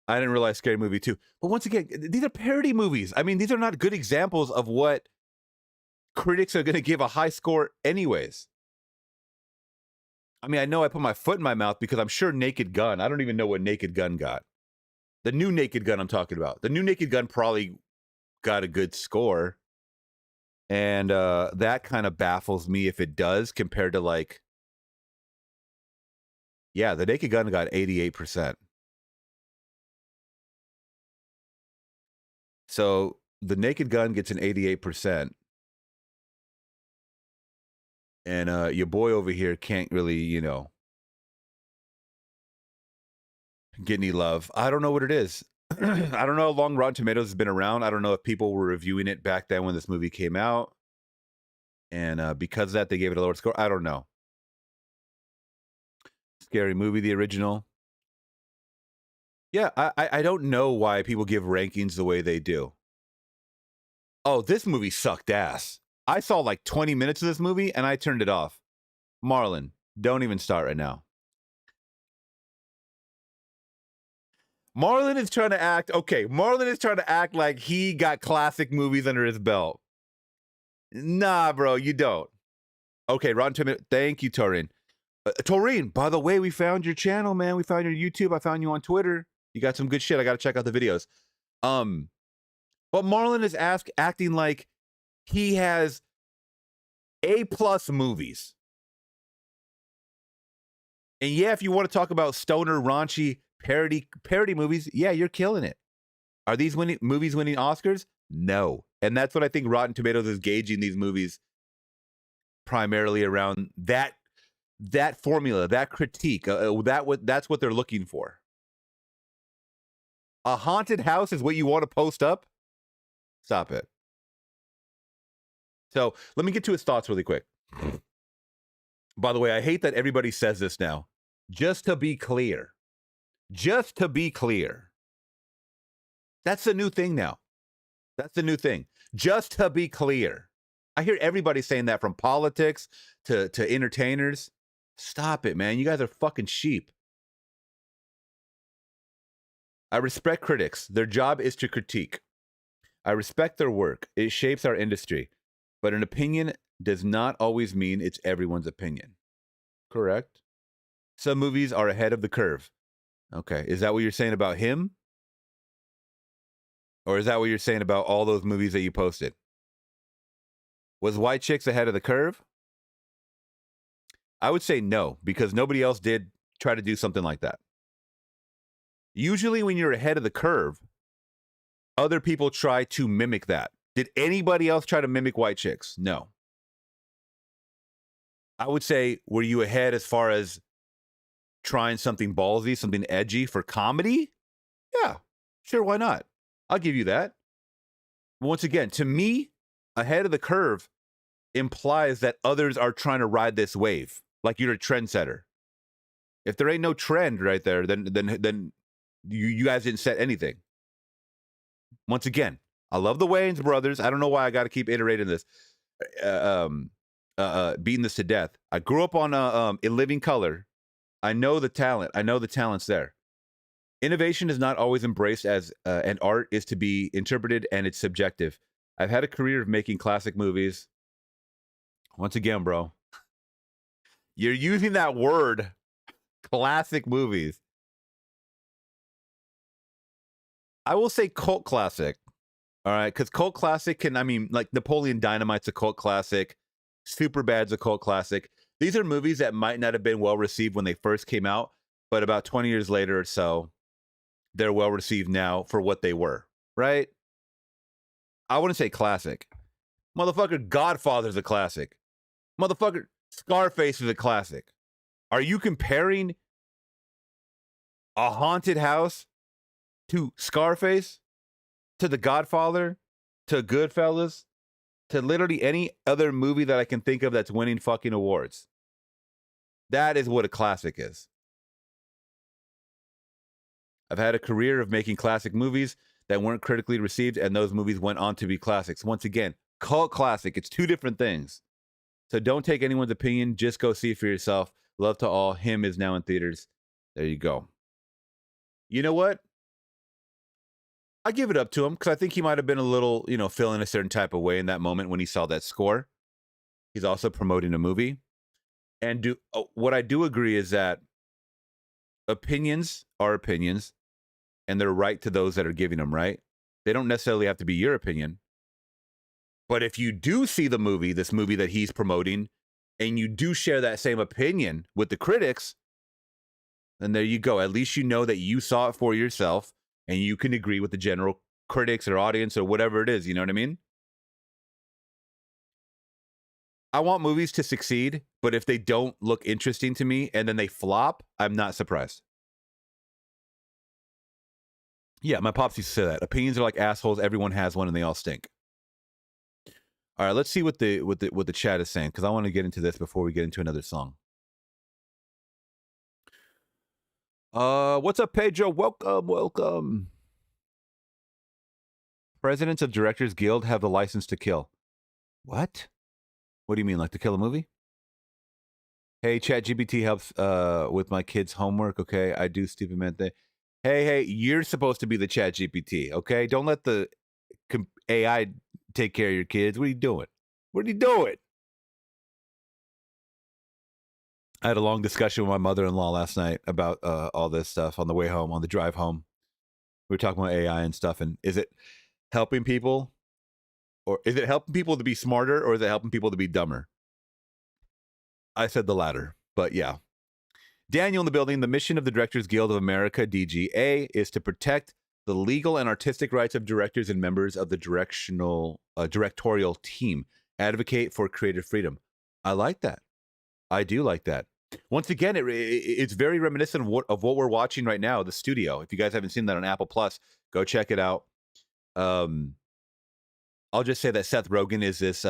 I didn't realize Scary Movie 2. But once again, these are parody movies. I mean, these are not good examples of what critics are going to give a high score anyways. I mean, I know I put my foot in my mouth because I'm sure Naked Gun. I don't even know what Naked Gun got. The new Naked Gun I'm talking about. The new Naked Gun probably got a good score. And that kind of baffles me if it does compared to like Yeah, The Naked Gun got 88%. So The Naked Gun gets an 88%. And your boy over here can't really, get any love. I don't know what it is. I don't know how long Rotten Tomatoes has been around. I don't know if people were reviewing it back then when this movie came out. And because of that, they gave it a lower score. I don't know. Scary Movie, the original. Yeah, I don't know why people give rankings the way they do. Oh, this movie sucked ass. I saw like 20 minutes of this movie and I turned it off. Marlon, don't even start right now. Marlon is trying to act like he got classic movies under his belt. Nah, bro, you don't. Okay, Rotten Tomatoes. Thank you, Taurine. Taurine, by the way, we found your channel, man. We found your YouTube. I found you on Twitter. You got some good shit. I got to check out the videos. But Marlon is acting like he has A+ movies. And yeah, if you want to talk about stoner, raunchy, parody movies, yeah, you're killing it. Are these movies winning Oscars? No. And that's what I think Rotten Tomatoes is gauging these movies primarily around that formula, that critique. That's what they're looking for. A haunted house is what you want to post up? Stop it. So let me get to his thoughts really quick. By the way, I hate that everybody says this now. Just to be clear. Just to be clear. That's the new thing now. That's the new thing. Just to be clear. I hear everybody saying that, from politics to entertainers. Stop it, man. You guys are fucking sheep. I respect critics. Their job is to critique. I respect their work. It shapes our industry. But an opinion does not always mean it's everyone's opinion. Correct? Some movies are ahead of the curve. Okay. Is that what you're saying about him? Or is that what you're saying about all those movies that you posted? Was White Chicks ahead of the curve? I would say no, because nobody else did try to do something like that. Usually when you're ahead of the curve, other people try to mimic that. Did anybody else try to mimic White Chicks? No. I would say, were you ahead as far as trying something ballsy, something edgy for comedy? Yeah, sure, why not? I'll give you that. Once again, to me, ahead of the curve implies that others are trying to ride this wave, like you're a trendsetter. If there ain't no trend right there, then you guys didn't set anything. Once again, I love the Wayans brothers. I don't know why I got to keep iterating this, beating this to death. I grew up on In Living Color. I know the talent. I know the talent's there. Innovation is not always embraced as an art is to be interpreted, and it's subjective. I've had a career of making classic movies. Once again, bro, you're using that word, classic movies. I will say cult classic. All right, because cult classic like Napoleon Dynamite's a cult classic. Superbad's a cult classic. These are movies that might not have been well received when they first came out, but about 20 years later or so, they're well received now for what they were, right? I wouldn't say classic. Motherfucker, Godfather's a classic. Motherfucker, Scarface is a classic. Are you comparing A Haunted House to Scarface, to The Godfather, to Goodfellas, to literally any other movie that I can think of that's winning fucking awards? That is what a classic is. I've had a career of making classic movies that weren't critically received, and those movies went on to be classics. Once again, cult classic. It's two different things. So don't take anyone's opinion. Just go see it for yourself. Love to all. Him is now in theaters. There you go. You know what? I give it up to him because I think he might have been a little, feeling a certain type of way in that moment when he saw that score. He's also promoting a movie. And what I do agree is that opinions are opinions, and they're right to those that are giving them, right? They don't necessarily have to be your opinion. But if you do see the movie, this movie that he's promoting, and you do share that same opinion with the critics, And there you go. At least you know that you saw it for yourself and you can agree with the general critics or audience or whatever it is. You know what I mean? I want movies to succeed, but if they don't look interesting to me and then they flop, I'm not surprised. Yeah, my pops used to say that. Opinions are like assholes. Everyone has one and they all stink. All right, let's see what the chat is saying, because I want to get into this before we get into another song. What's up, Pedro? Welcome. Presidents of Directors Guild have the license to kill. What? What do you mean, like to kill a movie? Hey, ChatGPT helps with my kids' homework. Okay, I do stupid man thing. Hey, you're supposed to be the ChatGPT. Okay, don't let the AI take care of your kids. What are you doing? I had a long discussion with my mother-in-law last night about all this stuff on the way home, on the drive home. We were talking about AI and stuff, and is it helping people? Or is it helping people to be smarter, or is it helping people to be dumber? I said the latter, but yeah. Daniel in the building. The mission of the Directors Guild of America, DGA, is to protect the legal and artistic rights of directors and members of the directorial team. Advocate for creative freedom. I like that. I do like that. Once again, it's very reminiscent of what we're watching right now, The Studio. If you guys haven't seen that on Apple Plus, go check it out. I'll just say that Seth Rogen is this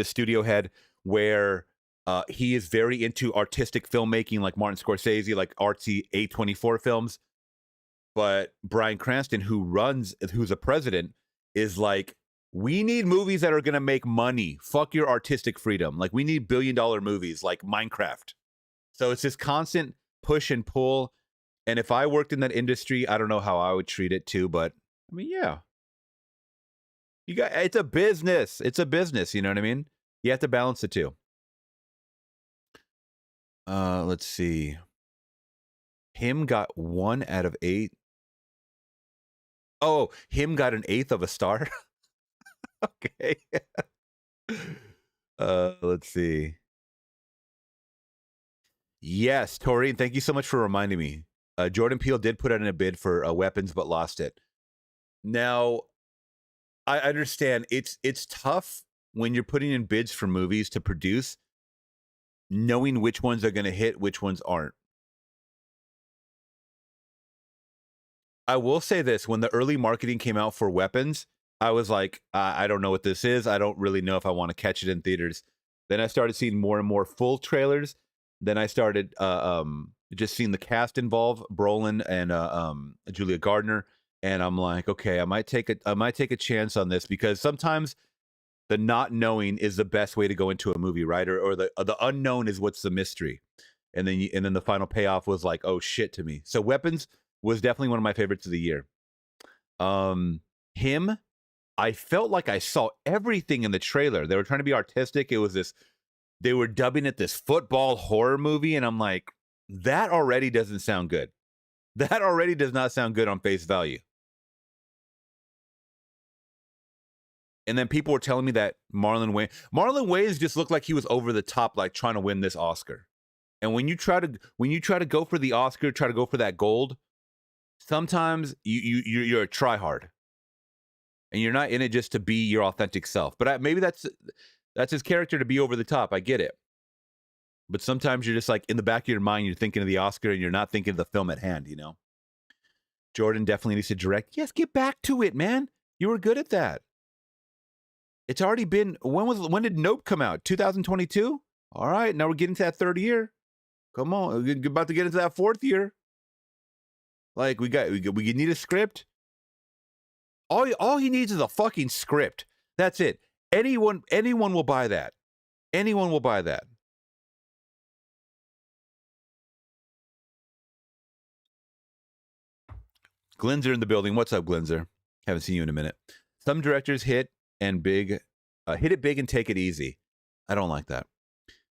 studio head where he is very into artistic filmmaking, like Martin Scorsese, like artsy A24 films. But Bryan Cranston, who's a president, is like, we need movies that are going to make money. Fuck your artistic freedom. Like, we need billion-dollar movies like Minecraft. So it's this constant push and pull. And if I worked in that industry, I don't know how I would treat it too. But I mean, yeah. It's a business. It's a business. You know what I mean? You have to balance the two. Let's see. Him got 1 out of 8. Oh, him got an 1/8 of a star. Okay. Let's see. Yes, Tori, thank you so much for reminding me. Jordan Peele did put in a bid for Weapons, but lost it. Now, I understand it's tough when you're putting in bids for movies to produce, knowing which ones are going to hit, which ones aren't. I will say this, when the early marketing came out for Weapons, I was like, I don't know what this is. I don't really know if I want to catch it in theaters. Then I started seeing more and more full trailers. Then I started just seeing the cast involved, Brolin and Julia Gardner. And I'm like, okay, I might take a chance on this, because sometimes the not knowing is the best way to go into a movie, right? Or the unknown is what's the mystery. And then the final payoff was like, oh shit to me. So Weapons was definitely one of my favorites of the year. Him, I felt like I saw everything in the trailer. They were trying to be artistic. It was this, they were dubbing it this football horror movie. And I'm like, that already doesn't sound good. That already does not sound good on face value. And then people were telling me that Marlon Wayans just looked like he was over the top, like trying to win this Oscar. And when you try to go for the Oscar, try to go for that gold, sometimes you're a tryhard. And you're not in it just to be your authentic self. But maybe that's his character, to be over the top. I get it. But sometimes you're just like, in the back of your mind, you're thinking of the Oscar and you're not thinking of the film at hand, you know? Jordan definitely needs to direct. Yes, get back to it, man. You were good at that. It's already been, when did Nope come out? 2022? All right, now we're getting to that third year. Come on, we're about to get into that fourth year. Like, we need a script. All he needs is a fucking script. That's it. Anyone will buy that. Anyone will buy that. Glinzer in the building. What's up, Glinzer? Haven't seen you in a minute. Some directors hit it big and take it easy. I don't like that.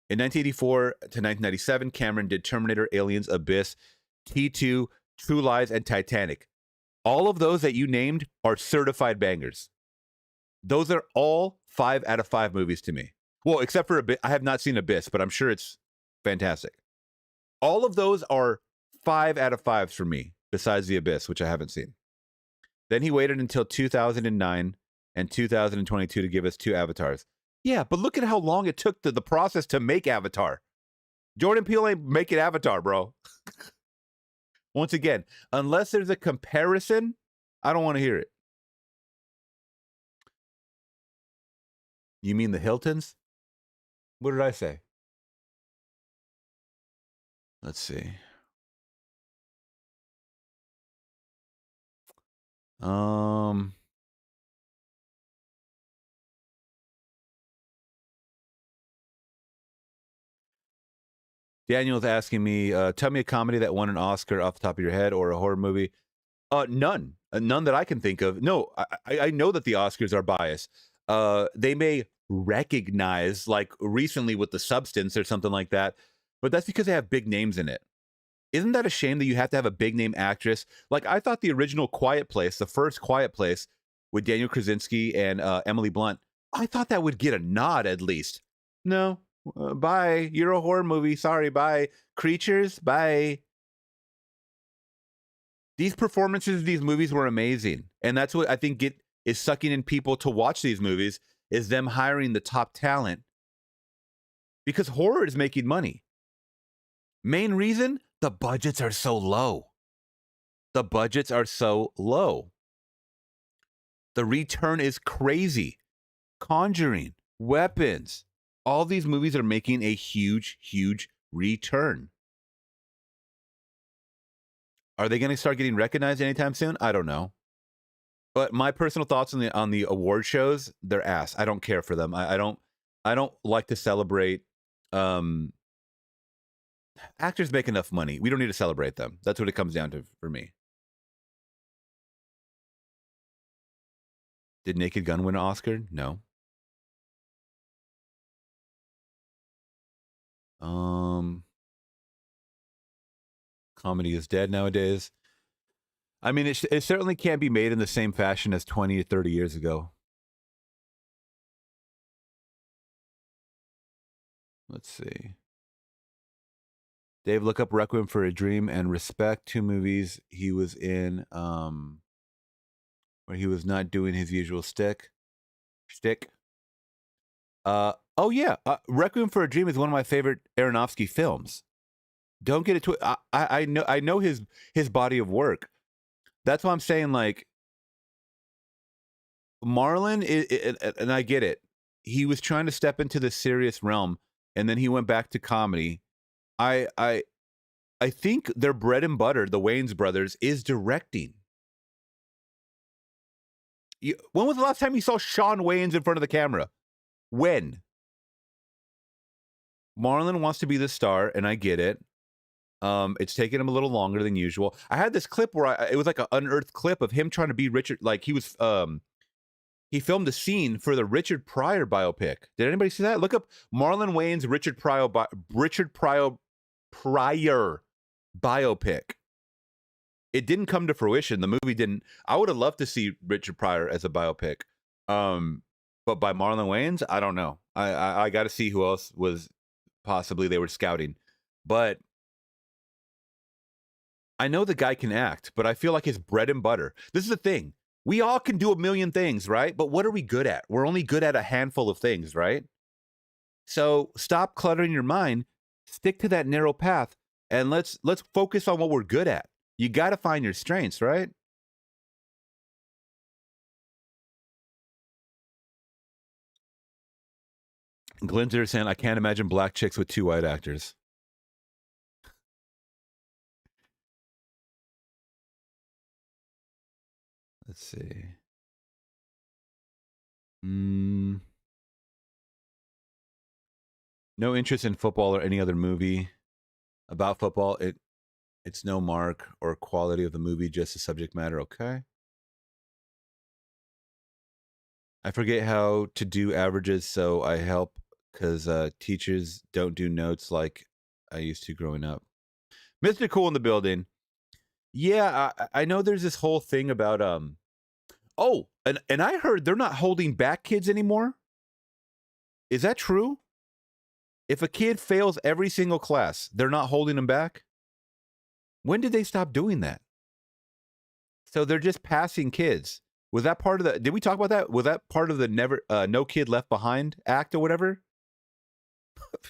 In 1984 to 1997, Cameron did Terminator, Aliens, Abyss, T2, True Lies, and Titanic. All of those that you named are certified bangers. Those are all 5 out of 5 movies to me. Well, except for Abyss. I have not seen Abyss, but I'm sure it's fantastic. All of those are 5 out of 5s for me, besides The Abyss, which I haven't seen. Then he waited until 2009 and 2022 to give us 2 Avatars. Yeah, but look at how long it took the process to make Avatar. Jordan Peele ain't making Avatar, bro. Once again, unless there's a comparison, I don't want to hear it. You mean the Hiltons? What did I say? Let's see. Daniel's asking me, tell me a comedy that won an Oscar off the top of your head, or a horror movie. None that I can think of. No, I know that the Oscars are biased. They may recognize, like recently with The Substance or something like that, but that's because they have big names in it. Isn't that a shame that you have to have a big name actress? Like, I thought the original Quiet Place, the first Quiet Place with Daniel Krasinski and Emily Blunt, I thought that would get a nod at least. No, bye. You're a horror movie. Sorry, bye. Creatures, bye. These performances of these movies were amazing. And that's what I think is sucking in people to watch these movies, is them hiring the top talent. Because horror is making money. Main reason? The budgets are so low. The budgets are so low. The return is crazy. Conjuring, Weapons, all these movies are making a huge, huge return. Are they going to start getting recognized anytime soon? I don't know. But my personal thoughts on the award shows, they're ass. I don't care for them. I don't like to celebrate. Actors make enough money. We don't need to celebrate them. That's what it comes down to for me. Did Naked Gun win an Oscar? No. Comedy is dead nowadays. I mean, it certainly can't be made in the same fashion as 20 to 30 years ago. Let's see. Dave, look up Requiem for a Dream and Respect, 2 movies he was in where he was not doing his usual shtick. Oh yeah, Requiem for a Dream is one of my favorite Aronofsky films. Don't get it twisted. I know his body of work. That's why I'm saying, like, Marlon and I get it. He was trying to step into the serious realm, and then he went back to comedy. I think their bread and butter, the Wayans brothers, is directing. When was the last time you saw Shawn Wayans in front of the camera? When? Marlon wants to be the star, and I get it. It's taken him a little longer than usual. I had this clip where it was like an unearthed clip of him trying to be Richard. Like, he was, he filmed a scene for the Richard Pryor biopic. Did anybody see that? Look up Marlon Wayans Richard Pryor biopic. It didn't come to fruition. The movie didn't. I would have loved to see Richard Pryor as a biopic. But by Marlon Wayans, I don't know. I got to see who else was possibly they were scouting. But I know the guy can act, but I feel like his bread and butter. This is the thing. We all can do a million things, right? But what are we good at? We're only good at a handful of things, right? So stop cluttering your mind. Stick to that narrow path, and let's focus on what we're good at. You got to find your strengths, right? Glinter saying, I can't imagine black chicks with 2 white actors. Let's see. No interest in football or any other movie about football. It's no mark or quality of the movie, just the subject matter. Okay. I forget how to do averages, so I help because teachers don't do notes like I used to growing up. Mr. Cool in the building. Yeah, I know there's this whole thing about oh, and I heard they're not holding back kids anymore. Is that true? If a kid fails every single class, they're not holding them back? When did they stop doing that? So they're just passing kids. Was that part of the, did we talk about that? Was that part of the No Kid Left Behind Act or whatever?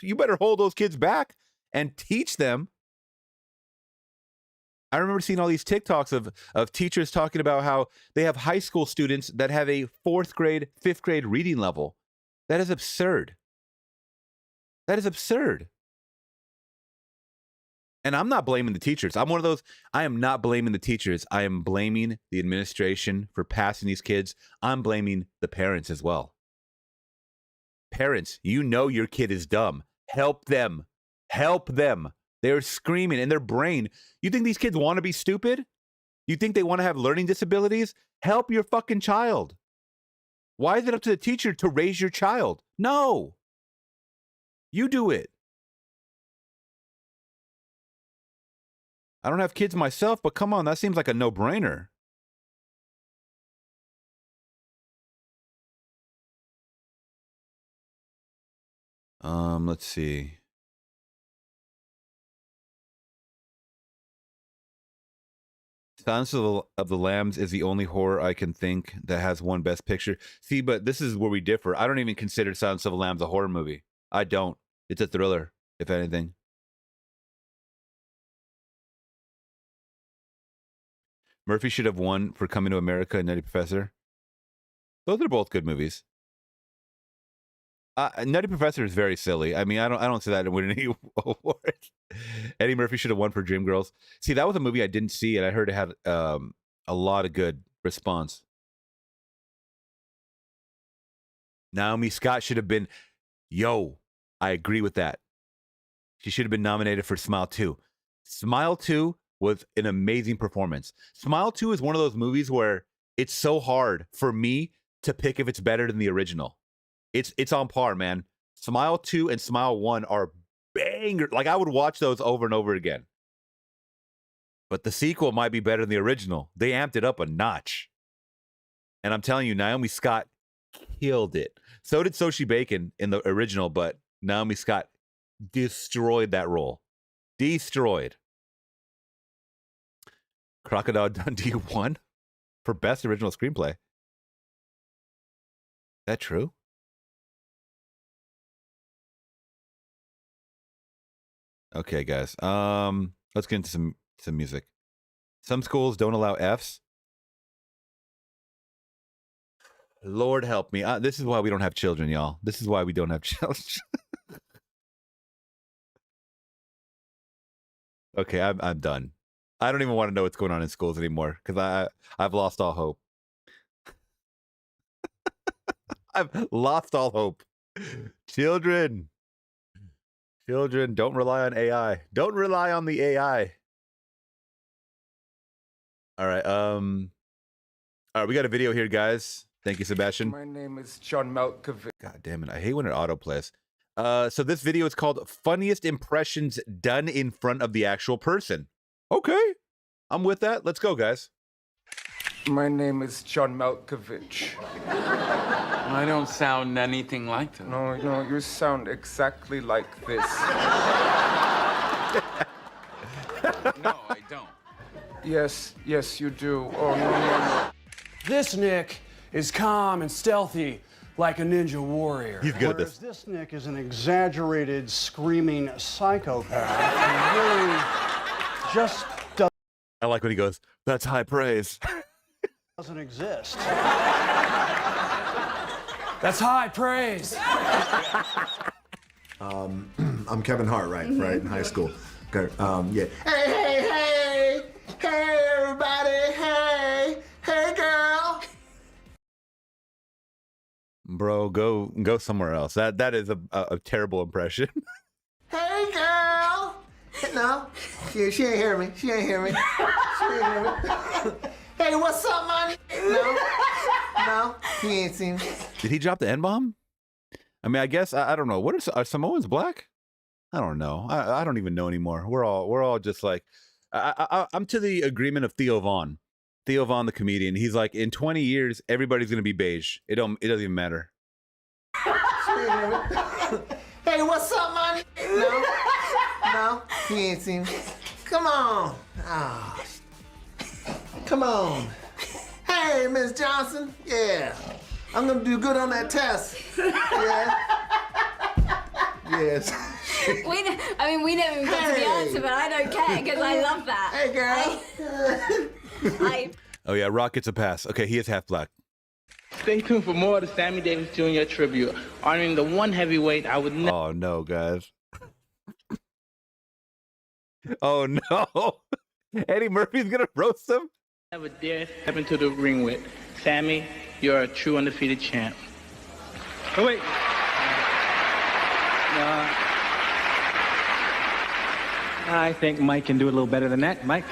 You better hold those kids back and teach them. I remember seeing all these TikToks of teachers talking about how they have high school students that have a 4th grade, 5th grade reading level. That is absurd. That is absurd. And I'm not blaming the teachers. I'm one of those, I am not blaming the teachers. I am blaming the administration for passing these kids. I'm blaming the parents as well. Parents, you know your kid is dumb. Help them. Help them. They're screaming in their brain. You think these kids want to be stupid? You think they want to have learning disabilities? Help your fucking child. Why is it up to the teacher to raise your child? No. You do it. I don't have kids myself, but come on, that seems like a no-brainer. Let's see. Silence of the Lambs is the only horror I can think that has one Best Picture. See, but this is where we differ. I don't even consider Silence of the Lambs a horror movie. I don't. It's a thriller, if anything. Murphy should have won for Coming to America and Nutty Professor. Those are both good movies. Nutty Professor is very silly. I mean, I don't see that in winning any awards. Eddie Murphy should have won for Dreamgirls. See, that was a movie I didn't see, and I heard it had a lot of good response. Naomi Scott should have been, I agree with that. She should have been nominated for Smile 2. Smile 2 was an amazing performance. Smile 2 is one of those movies where it's so hard for me to pick if it's better than the original. It's on par, man. Smile 2 and Smile 1 are banger. Like, I would watch those over and over again. But the sequel might be better than the original. They amped it up a notch. And I'm telling you, Naomi Scott killed it. So did Soshi Bacon in the original, but Naomi Scott destroyed that role. Destroyed. Crocodile Dundee won for Best Original Screenplay. Is that true? Okay, guys. Let's get into some music. Some schools don't allow Fs. Lord help me. This is why we don't have children, y'all. This is why we don't have children. Okay, I'm done. I don't even want to know what's going on in schools anymore because I've lost all hope. I've lost all hope. Children, don't rely on AI. Don't rely on the AI. All right. We got a video here, guys. Thank you, Sebastian. My name is John Malkovich. God damn it. I hate when it autoplays. So this video is called Funniest Impressions Done in Front of the Actual Person. Okay. I'm with that. Let's go, guys. My name is John Malkovich. I don't sound anything like that. No, you sound exactly like this. No, I don't. Yes, you do. Oh, no. This Nick is calm and stealthy like a ninja warrior. He's good at this. Whereas this Nick is an exaggerated, screaming psychopath who really just I like when he goes, that's high praise. doesn't exist. That's high praise. I'm Kevin Hart, right, in high school. Okay, yeah. Hey, everybody, hey, girl. Bro, go somewhere else. That is a terrible impression. Hey, girl. No, she ain't hear me. She ain't hear me. Hey, what's up, man? No, he ain't seen me. Did he drop the N-bomb? I mean, I guess, I don't know. Are Samoans black? I don't know. I don't even know anymore. We're all just like, I'm to the agreement of Theo Vaughn. Theo Vaughn, the comedian. He's like, in 20 years, everybody's going to be beige. It doesn't even matter. Hey, what's up, man? No, he ain't seen me. Come on. Oh, come on. Hey, Miss Johnson. Yeah. I'm gonna do good on that test. Yeah. Yes. We never even got to the answer, but I don't care because I love that. Hey, girl. Oh yeah, Rock gets a pass. Okay, he is half black. Stay tuned for more of the Sammy Davis Jr. tribute, honoring the one heavyweight I would never. Oh no, guys. Oh no. Eddie Murphy's gonna roast him? Never dare step into the ring with. Sammy, you're a true undefeated champ. Oh, wait. I think Mike can do a little better than that. Mike?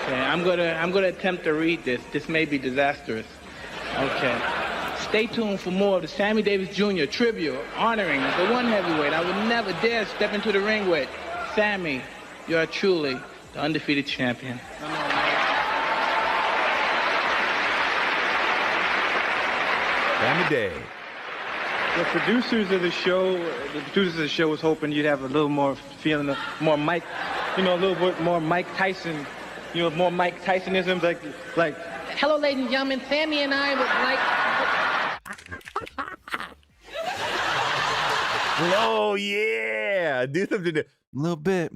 Okay, I'm gonna attempt to read this. This may be disastrous. Okay. Stay tuned for more of the Sammy Davis Jr. tribute, honoring the one heavyweight I would never dare step into the ring with. Sammy, you are truly the undefeated champion. Sammy Day. The producers of the show was hoping you'd have a little more feeling, more Mike, a little bit more Mike Tyson, more Mike Tysonisms, like, hello, ladies and gentlemen, Sammy and I would like. Oh yeah, do something. A little bit.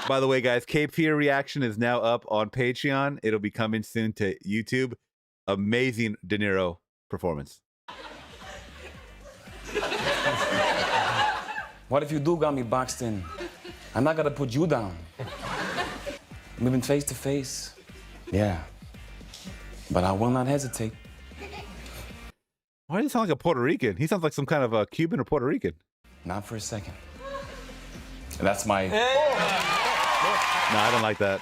By the way, guys, Cape Fear reaction is now up on Patreon. It'll be coming soon to YouTube. Amazing De Niro performance. What if you do got me boxed in? I'm not gonna put you down. Moving face to face, yeah. But I will not hesitate. Why does he sound like a Puerto Rican? He sounds like some kind of a Cuban or Puerto Rican. Not for a second. That's my... No, I don't like that.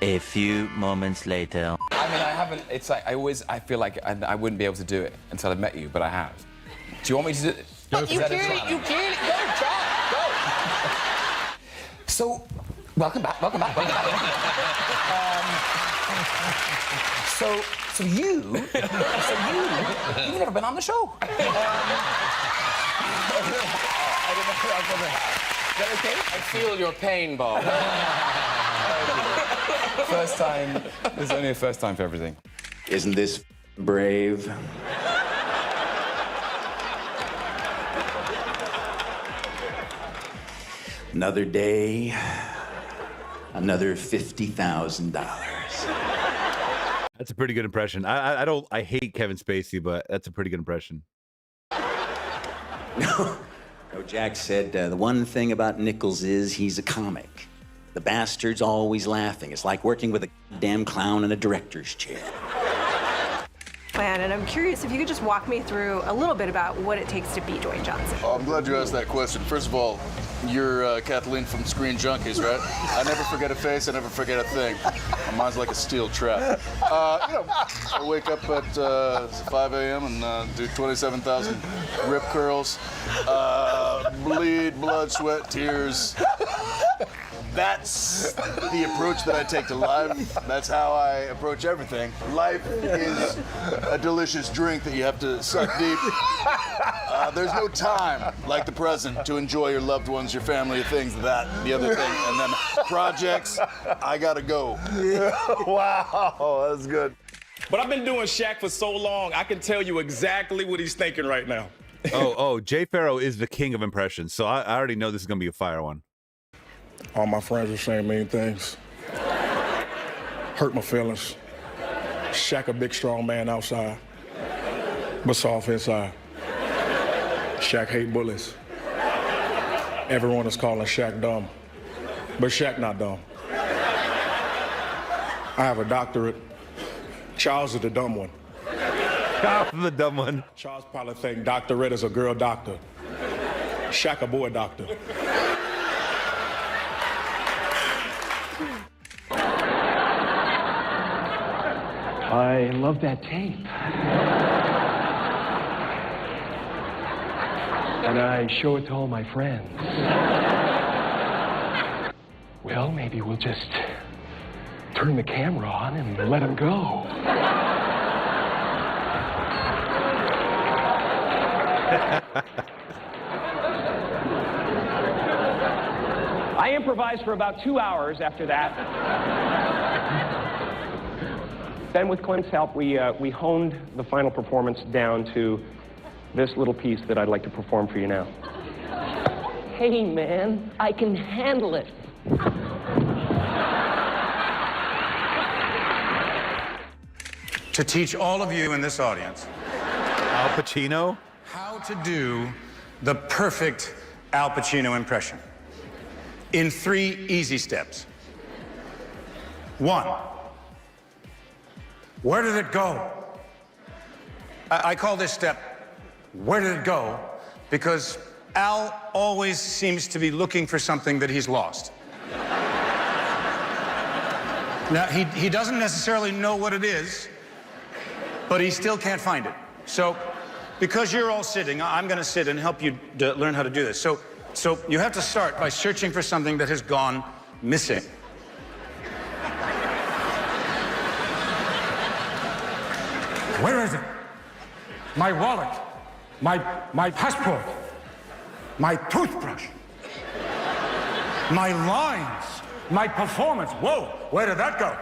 A few moments later. I mean, I haven't, it's like, I feel like I wouldn't be able to do it until I met you, but I have. Do you want me to do it? You can't. Go, try. Go. So, welcome back. You've never been on the show. Is that okay? I feel your pain, Bob. First time. There's only a first time for everything. Isn't this brave? Another day, another $50,000. That's a pretty good impression. I hate Kevin Spacey, but that's a pretty good impression. No, Jack said the one thing about Nichols is he's a comic. The bastard's always laughing. It's like working with a damn clown in a director's chair. And I'm curious if you could just walk me through a little bit about what it takes to be Dwayne Johnson. Oh, I'm glad you asked that question. First of all, you're Kathleen from Screen Junkies, right? I never forget a face, I never forget a thing. My mind's like a steel trap. I wake up at 5 a.m. and do 27,000 rip curls, bleed, blood, sweat, tears. That's the approach that I take to life. That's how I approach everything. Life is a delicious drink that you have to suck deep. There's no time like the present to enjoy your loved ones, your family, your things, that, the other thing. And then projects, I gotta go. Wow, that's good. But I've been doing Shaq for so long, I can tell you exactly what he's thinking right now. Oh, Jay Farrow is the king of impressions, so I already know this is gonna be a fire one. All my friends are saying mean things. Hurt my feelings. Shaq a big, strong man outside, but soft inside. Shaq hate bullies. Everyone is calling Shaq dumb, but Shaq not dumb. I have a doctorate. Charles is the dumb one. Charles the dumb one. Charles probably think doctorate is a girl doctor. Shaq a boy doctor. I love that tape. And I show it to all my friends. Well, maybe we'll just turn the camera on and let him go. I improvised for about 2 hours after that. Then with Clint's help, we honed the final performance down to this little piece that I'd like to perform for you now. Hey, man, I can handle it. To teach all of you in this audience Al Pacino how to do the perfect Al Pacino impression in 3 easy steps. 1, where did it go? I call this step, where did it go? Because Al always seems to be looking for something that he's lost. Now, he doesn't necessarily know what it is, but he still can't find it. So, because you're all sitting, I'm going to sit and help you learn how to do this. So you have to start by searching for something that has gone missing. Where is it? My wallet, my passport, my toothbrush, my lines, my performance. Whoa, where did that go?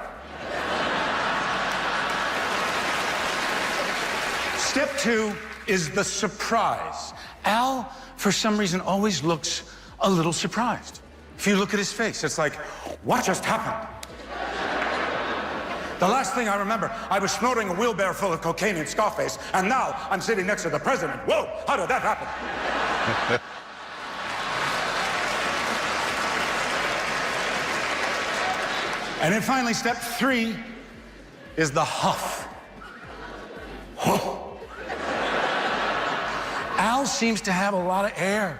Step 2 is the surprise. Al, for some reason, always looks a little surprised. If you look at his face, it's like, what just happened? The last thing I remember, I was snorting a wheelbarrow full of cocaine in Scarface, and now I'm sitting next to the president. Whoa, how did that happen? And then finally, step 3 is the huff. Whoa. Al seems to have a lot of air.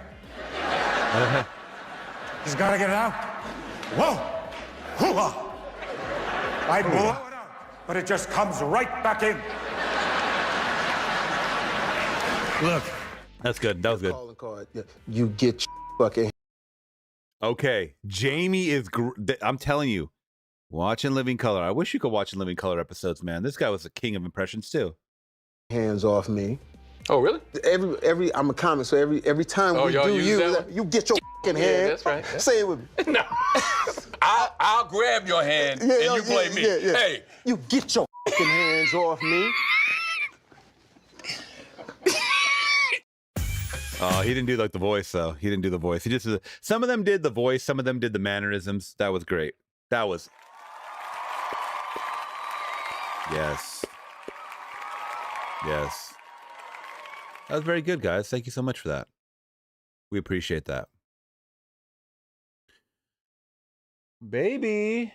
He's got to get it out. Whoa. Hoo-ha. I blow it out, but it just comes right back in. Look. That's good. That was good. You get fucking. Okay. Jamie is, I'm telling you, watch In Living Color. I wish you could watch In Living Color episodes, man. This guy was the king of impressions, too. Hands off me. Oh, really? Every I'm a comic, so every time we do you get your fucking hand. Yeah, that's right. Yeah. Say it with me. No. I'll grab your hand and you play me. Yeah. Hey. You get your fucking hands off me. Oh, he didn't do like the voice though. He didn't do the voice. He just some of them did the voice, some of them did the mannerisms. That was great. That was Yes. That was very good, guys. Thank you so much for that. We appreciate that. Baby,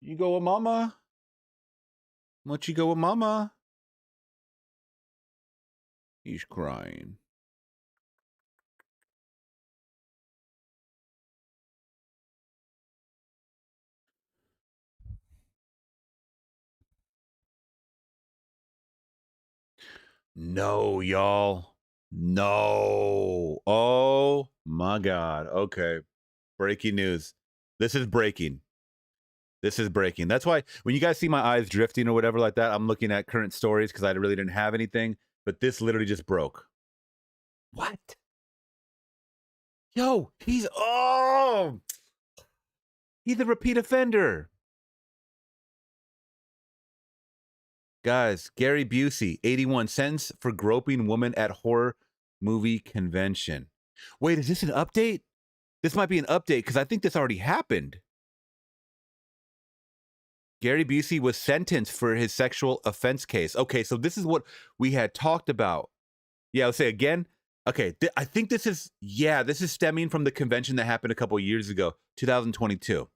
you go with mama. Why don't you go with mama? He's crying. No, y'all. No. Oh my God. Okay. Breaking news. This is breaking. That's why when you guys see my eyes drifting or whatever like that, I'm looking at current stories because I really didn't have anything. But this literally just broke. What? Yo, he's a repeat offender. Guys, Gary Busey, 81, sentenced for groping woman at horror movie convention. Wait, is this an update? This might be an update because I think this already happened. Gary Busey was sentenced for his sexual offense case. Okay, so this is what we had talked about. Yeah, I'll say again. Okay, I think this is stemming from the convention that happened a couple years ago, 2022.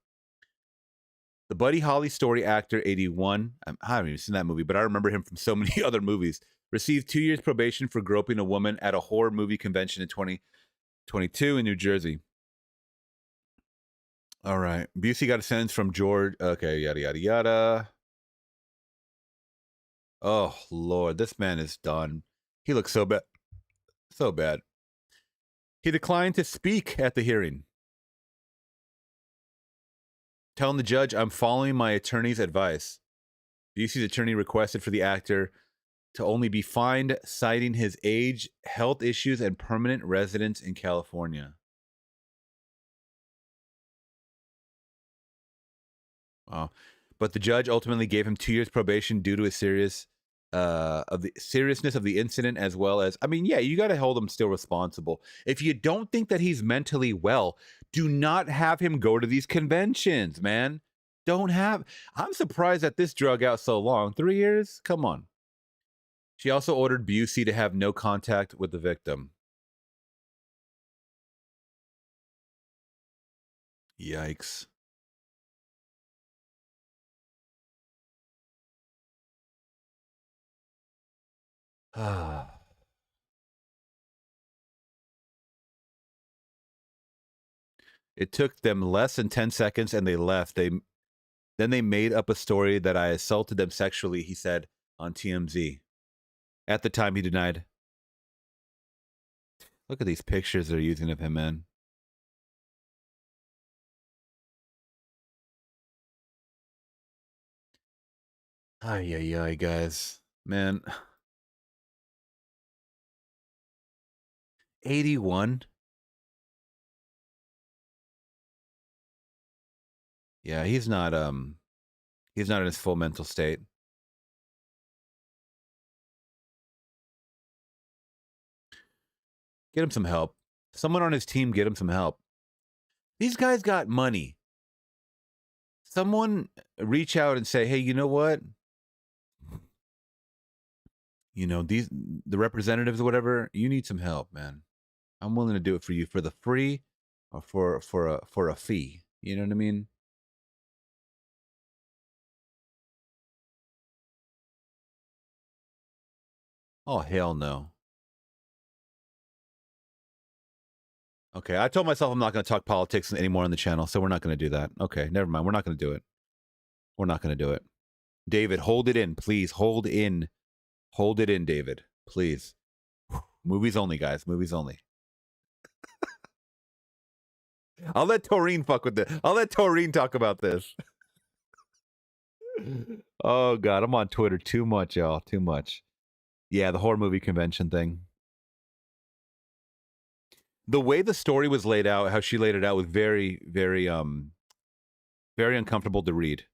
The Buddy Holly story actor, 81, I haven't even seen that movie, but I remember him from so many other movies, received 2 years probation for groping a woman at a horror movie convention in 2022 in New Jersey. All right. Busey got a sentence from George. Okay, yada, yada, yada. Oh, Lord, this man is done. He looks so bad. So bad. He declined to speak at the hearing, telling the judge, I'm following my attorney's advice. Busey's attorney requested for the actor to only be fined, citing his age, health issues, and permanent residence in California. Wow. But the judge ultimately gave him 2 years probation due to a of the seriousness of the incident, as well as, I mean, yeah, you got to hold him still responsible. If you don't think that he's mentally well, do not have him go to these conventions, man. I'm surprised that this drug out so long. 3 years? Come on. She also ordered Busey to have no contact with the victim. Yikes. It took them less than 10 seconds and they left. Then they made up a story that I assaulted them sexually, he said on TMZ. At the time, he denied. Look at these pictures they're using of him, man. Ay, guys. Man. 81? Yeah, he's not in his full mental state. Get him some help. Someone on his team, get him some help. These guys got money. Someone reach out and say, hey, you know what? You know, the representatives or whatever, you need some help, man. I'm willing to do it for you for the free or for a fee. You know what I mean? Oh, hell no. Okay, I told myself I'm not going to talk politics anymore on the channel, so we're not going to do that. Okay, never mind. We're not going to do it. We're not going to do it. David, hold it in, please. Hold in, David. Please. Movies only, guys. Movies only. I'll let Taurine fuck with this. I'll let Taurine talk about this. Oh, God. I'm on Twitter too much, y'all. Too much. Yeah, the horror movie convention thing. The way the story was laid out, how she laid it out, was very, very uncomfortable to read.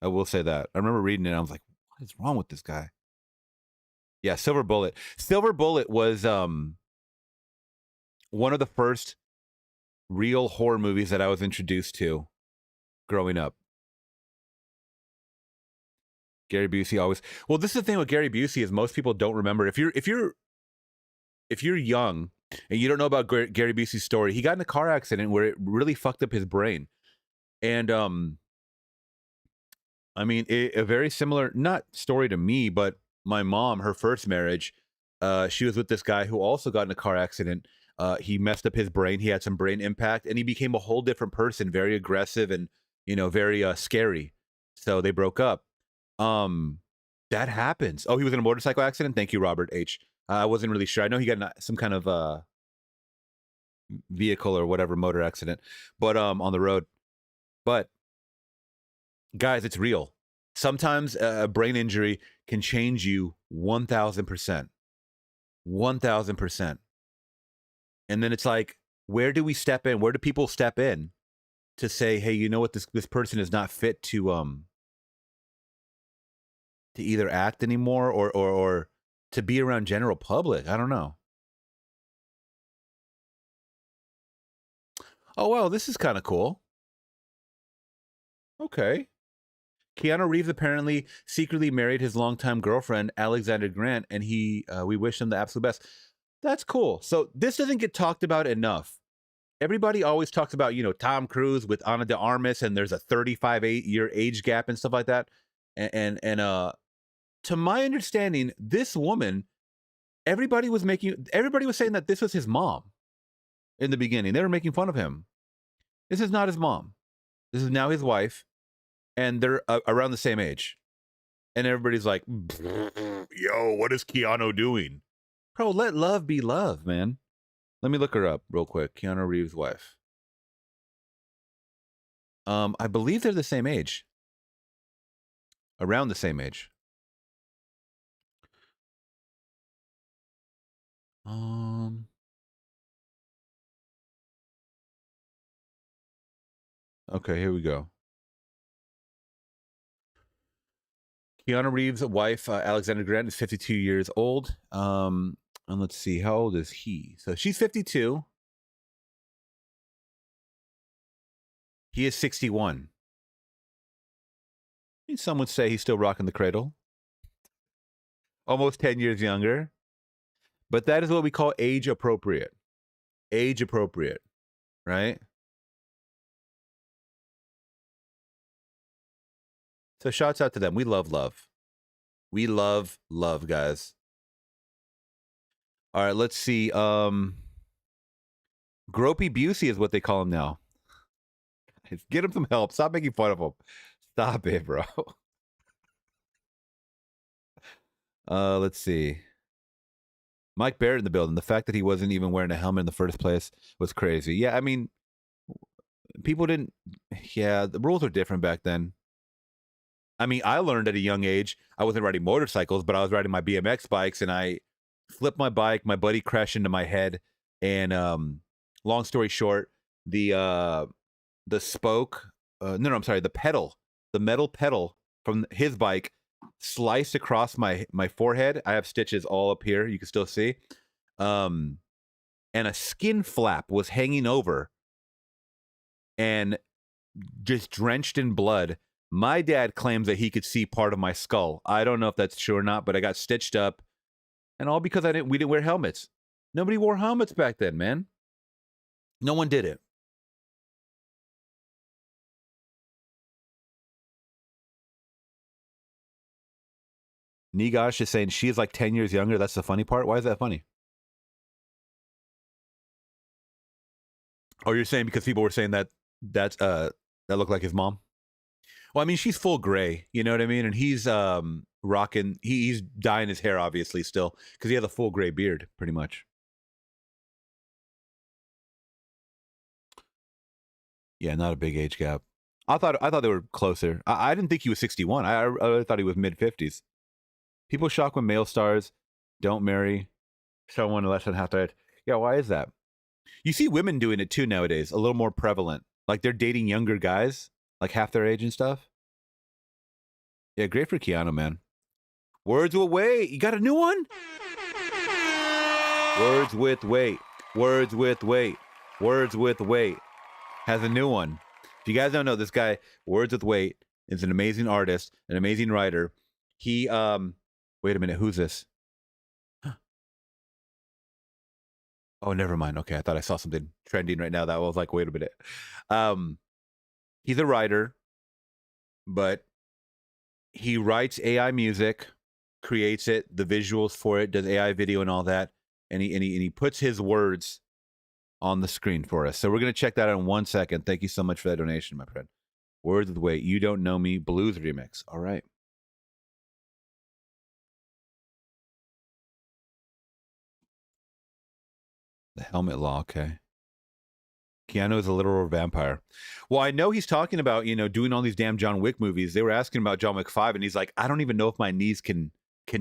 I will say that. I remember reading it, and I was like, what is wrong with this guy? Yeah, Silver Bullet. Silver Bullet was one of the first real horror movies that I was introduced to growing up. Gary Busey always. Well, this is the thing with Gary Busey is most people don't remember. If you're young and you don't know about Gary Busey's story, he got in a car accident where it really fucked up his brain, and I mean, a very similar, not story to me, but my mom, her first marriage, she was with this guy who also got in a car accident. He messed up his brain. He had some brain impact, and he became a whole different person, very aggressive and, very scary. So they broke up. That happens. Oh, he was in a motorcycle accident? Thank you, Robert H. I wasn't really sure. I know he got some kind of vehicle or whatever, motor accident, but on the road. But guys, it's real. Sometimes a brain injury can change you 1,000%. 1,000%. And then it's like, where do we step in? Where do people step in to say, hey, you know what, this person is not fit to either act anymore or to be around general public? I don't know. Oh, well, this is kind of cool. Okay. Keanu Reeves apparently secretly married his longtime girlfriend, Alexandra Grant, and we wish him the absolute best. That's cool. So this doesn't get talked about enough. Everybody always talks about, Tom Cruise with Ana de Armas, and there's a 35-year age gap and stuff like that. And to my understanding, this woman, everybody was saying that this was his mom in the beginning. They were making fun of him. This is not his mom. This is now his wife. And they're around the same age. And everybody's like, yo, what is Keanu doing? Bro, let love be love, man. Let me look her up real quick. Keanu Reeves' wife. I believe they're the same age. Around the same age. Okay, here we go. Keanu Reeves' wife, Alexandra Grant, is 52 years old. And let's see, how old is he? So she's 52. He is 61. Some would say he's still rocking the cradle. Almost 10 years younger. But that is what we call age appropriate. Age appropriate, right? So shouts out to them. We love love. We love love, guys. All right, let's see. Gropey Busey is what they call him now. Get him some help. Stop making fun of him. Stop it, bro. Let's see. Mike Barrett in the building. The fact that he wasn't even wearing a helmet in the first place was crazy. Yeah, I mean, people didn't. Yeah, the rules were different back then. I mean, I learned at a young age. I wasn't riding motorcycles, but I was riding my BMX bikes, and I flipped my bike. My buddy crashed into my head, and long story short, the spoke. I'm sorry. The pedal, the metal pedal from his bike, sliced across my forehead. I have stitches all up here. You can still see. And a skin flap was hanging over, and just drenched in blood. My dad claims that he could see part of my skull. I don't know if that's true or not, but I got stitched up, and all because we didn't wear helmets. Nobody wore helmets back then, man. No one did it. Nigash is saying she is like 10 years younger. That's the funny part. Why is that funny? Oh, you're saying because people were saying that looked like his mom? Well, I mean, she's full gray, you know what I mean? And he's rocking, he's dyeing his hair, obviously, still, because he has a full gray beard, pretty much. Yeah, not a big age gap. I thought they were closer. I didn't think he was 61. I thought he was mid-50s. People shocked when male stars don't marry someone less than half their age. Yeah, why is that? You see women doing it too nowadays, a little more prevalent. Like they're dating younger guys, like half their age and stuff. Yeah, great for Keanu, man. Words with weight. You got a new one? Words with weight. Words with weight. Words with weight. Has a new one. If you guys don't know, this guy, Words with Weight, is an amazing artist, an amazing writer. He, wait a minute, who's this? Oh, never mind. Okay, I thought I saw something trending right now that I was like, wait a minute. He's a writer, but he writes AI music, creates it, the visuals for it, does AI video and all that, and he puts his words on the screen for us. So we're going to check that out in 1 second. Thank you so much for that donation, my friend. Words with Weight, You Don't Know Me, blues remix. All right. The helmet law, okay. Keanu is a literal vampire. Well, I know he's talking about, doing all these damn John Wick movies. They were asking about John Wick 5, and he's like, I don't even know if my knees can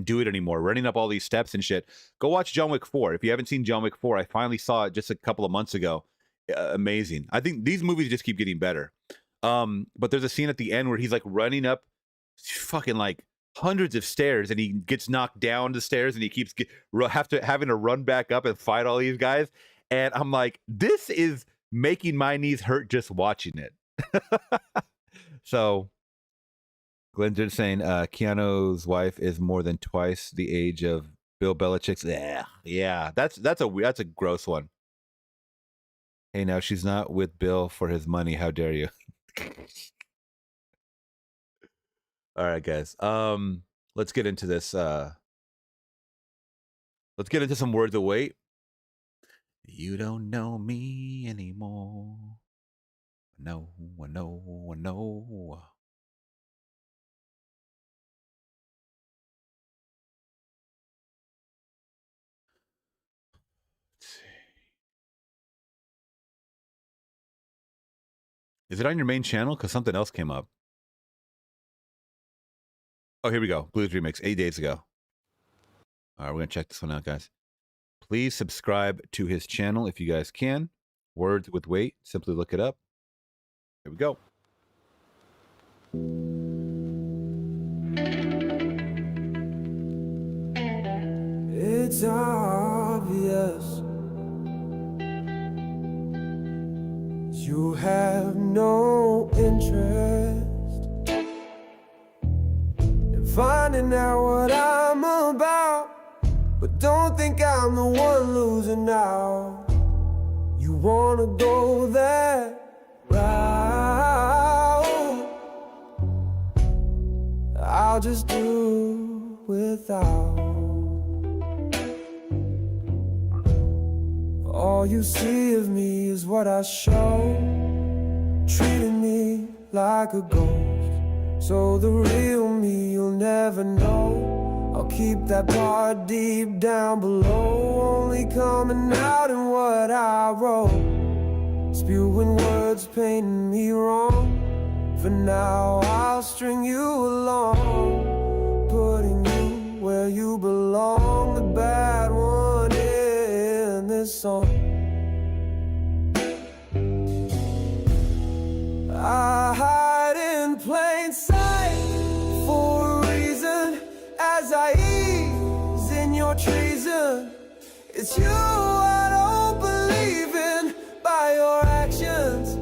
do it anymore, running up all these steps and shit. Go watch John Wick 4. If you haven't seen John Wick 4, I finally saw it just a couple of months ago. Amazing. I think these movies just keep getting better. But there's a scene at the end where he's like running up fucking like hundreds of stairs, and he gets knocked down the stairs, and he keeps having to run back up and fight all these guys. And I'm like, this is making my knees hurt just watching it. So Glenn's just saying Keanu's wife is more than twice the age of Bill Belichick's. Yeah, that's a gross one. Hey, now she's not with Bill for his money. How dare you? All right, guys. Let's get into this. Let's get into some words of weight. You don't know me anymore. No, no. Is it on your main channel? Because something else came up. Oh, here we go. Blues Remix, 8 days ago. All right, we're going to check this one out, guys. Please subscribe to his channel if you guys can. Words with Weight. Simply look it up. Here we go. It's obvious you have no interest in finding out what I'm about, but don't think I'm the one losing now. You wanna go that route, I'll just do without. All you see of me is what I show, treating me like a ghost. So the real me you'll never know. I'll keep that part deep down below, only coming out in what I wrote. Spewing words painting me wrong. For now I'll string you along, putting you where you belong. The bad one in this song. I hide in plain sight for a reason, as I ease in your treason. It's you I don't believe in by your actions.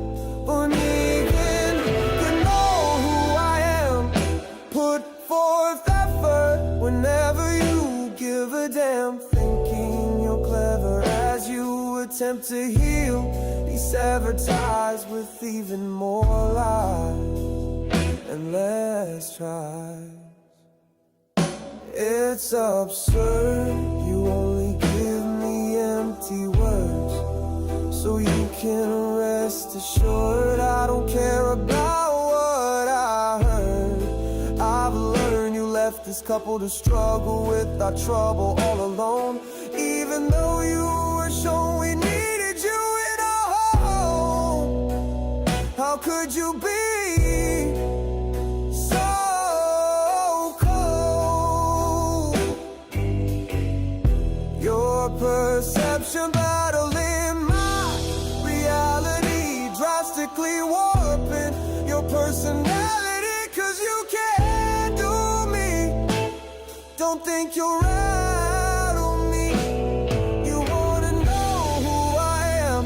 But even you know who I am. Put forth effort whenever you give a damn. Thinking you're clever as you attempt to heal these severed ties with even more lies and less tries. It's absurd, you only give me empty words, so you can rest assured I don't care about what I heard. I've learned you left this couple to struggle with our trouble all alone, even though you were shown we needed you in our home. How could you be so cold? Your perception battling my reality, drastically warping your personality. Cause you can't do me, don't think you're right on me. You wanna know who I am.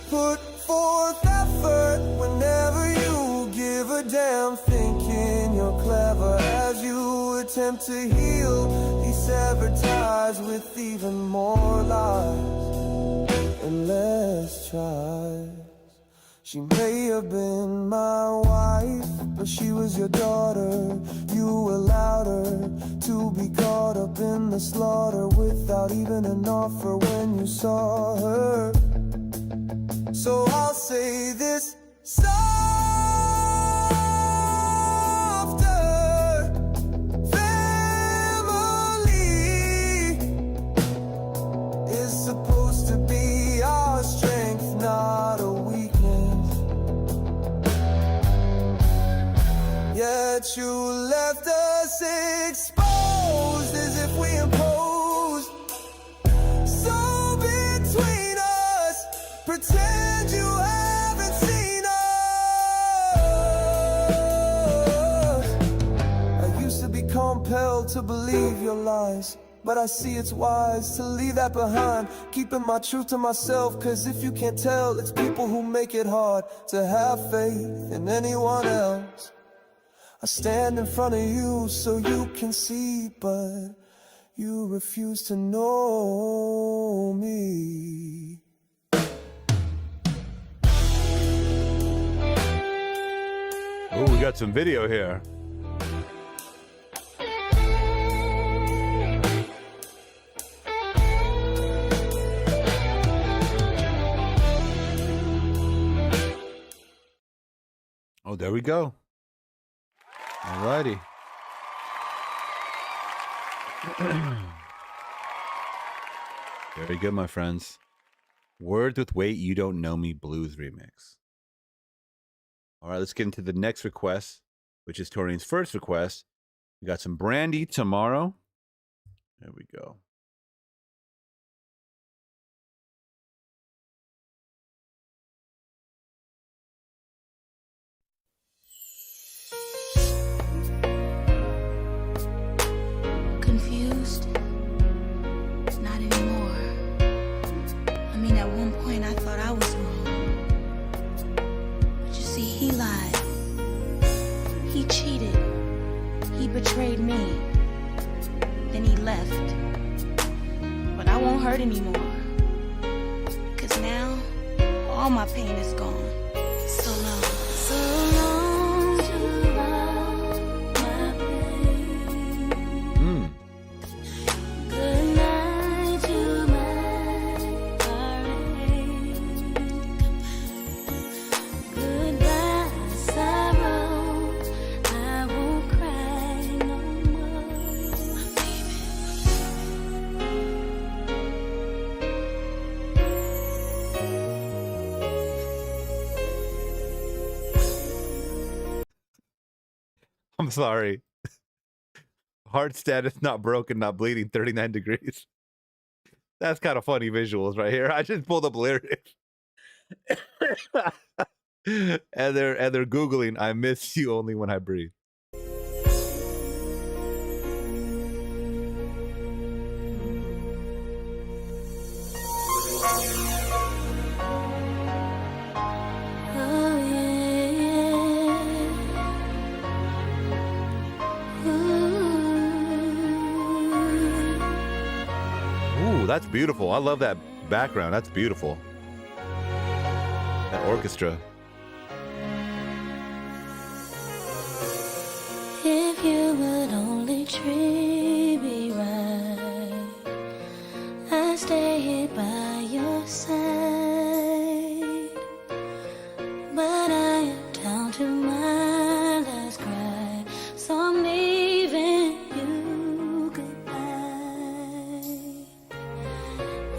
Put forth effort whenever you give a damn. Thinking you're clever as you attempt to heal these severed ties with even more lies and less tries. She may have been my wife, but she was your daughter. You allowed her to be caught up in the slaughter without even an offer when you saw her. So I'll say this softer. Family is supposed to be our strength, not a weakness. Yet you left us exposed as if we imposed. So between us, pretend you haven't seen us. I used to be compelled to believe your lies, but I see it's wise to leave that behind. Keeping my truth to myself, cause if you can't tell, it's people who make it hard to have faith in anyone else. I stand in front of you so you can see, but you refuse to know me. Oh, we got some video here. Oh, there we go. Alrighty. Very good, my friends. Words with Weight, You Don't Know Me Blues remix. All right, let's get into the next request, which is Torian's first request. We got some Brandy Tomorrow. There we go. hurt anymore. 'Cause now, all my pain is gone. So long. So long to all my pain. Good night to my heartache. Goodbye, sorrow. I won't cry no more. I'm sorry. Heart status not broken, not bleeding, 39 degrees. That's kind of funny visuals right here. I just pulled up lyrics. and they're Googling, I miss you only when I breathe. Ooh, that's beautiful. I love that background. That's beautiful. That orchestra. If you would only treat me right, I'd stay here by your side. But I am down to my last cry, so I'm leaving you goodbye.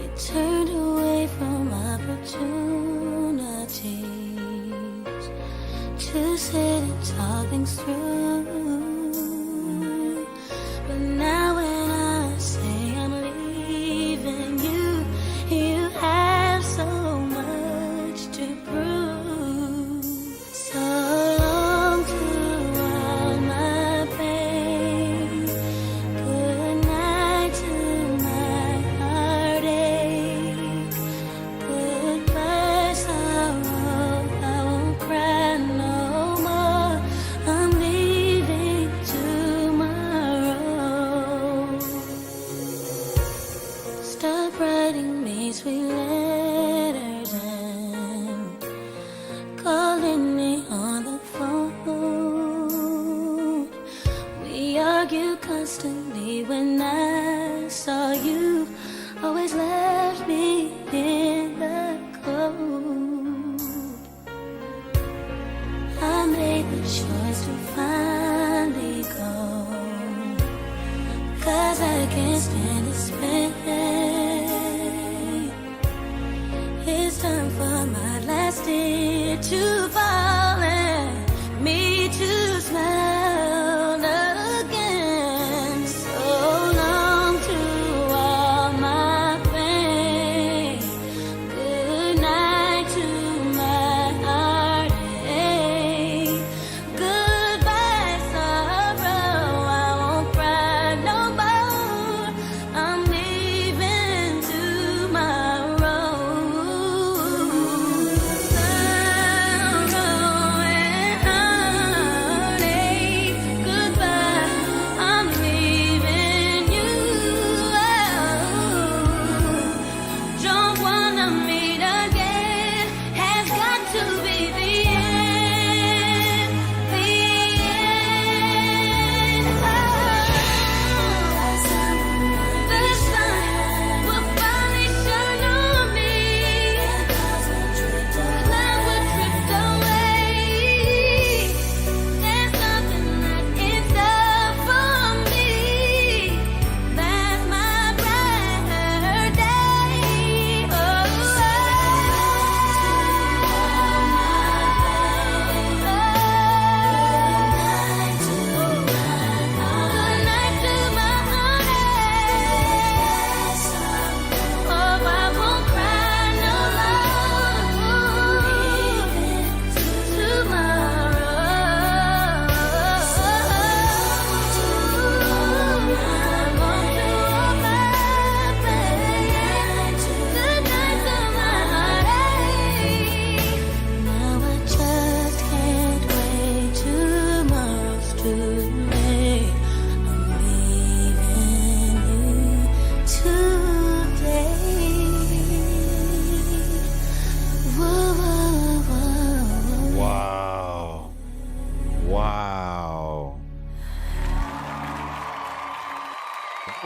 You turned away from opportunities to sit and talk things through. But now when I say I'm leaving you, you have so much to prove. So long to all my pain. Good night to my heartache. Goodbye, sorrow. I won't cry no more. I'm leaving tomorrow. Stop writing me sweet letters and calling me on the phone. We argue constantly when I saw you. Always left me in the cold. I made the choice to finally go, 'cause I can't stand this pain. It's time for my last tear to fall and me to smile again. So long to all my pain. Good night to my heartache. Goodbye, sorrow. I won't cry no more. I'm leaving tomorrow. So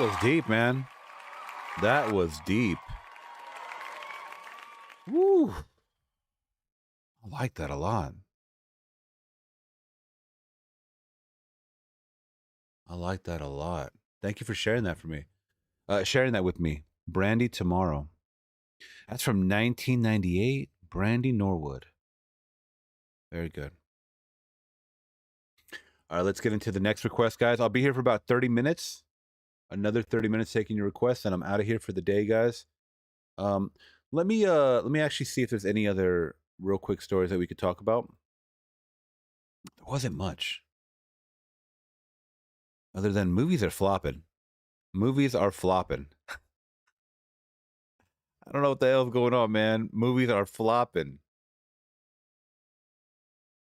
was deep, man. That was deep. Woo. I like that a lot. I like that a lot. Thank you for sharing that for me. Sharing that with me. Brandy Tomorrow. That's from 1998. Brandy Norwood. Very good. All right, let's get into the next request, guys. I'll be here for about 30 minutes. Another 30 minutes taking your requests, and I'm out of here for the day, guys. Let me actually see if there's any other real quick stories that we could talk about. There wasn't much. Other than movies are flopping. Movies are flopping. I don't know what the hell's going on, man. Movies are flopping.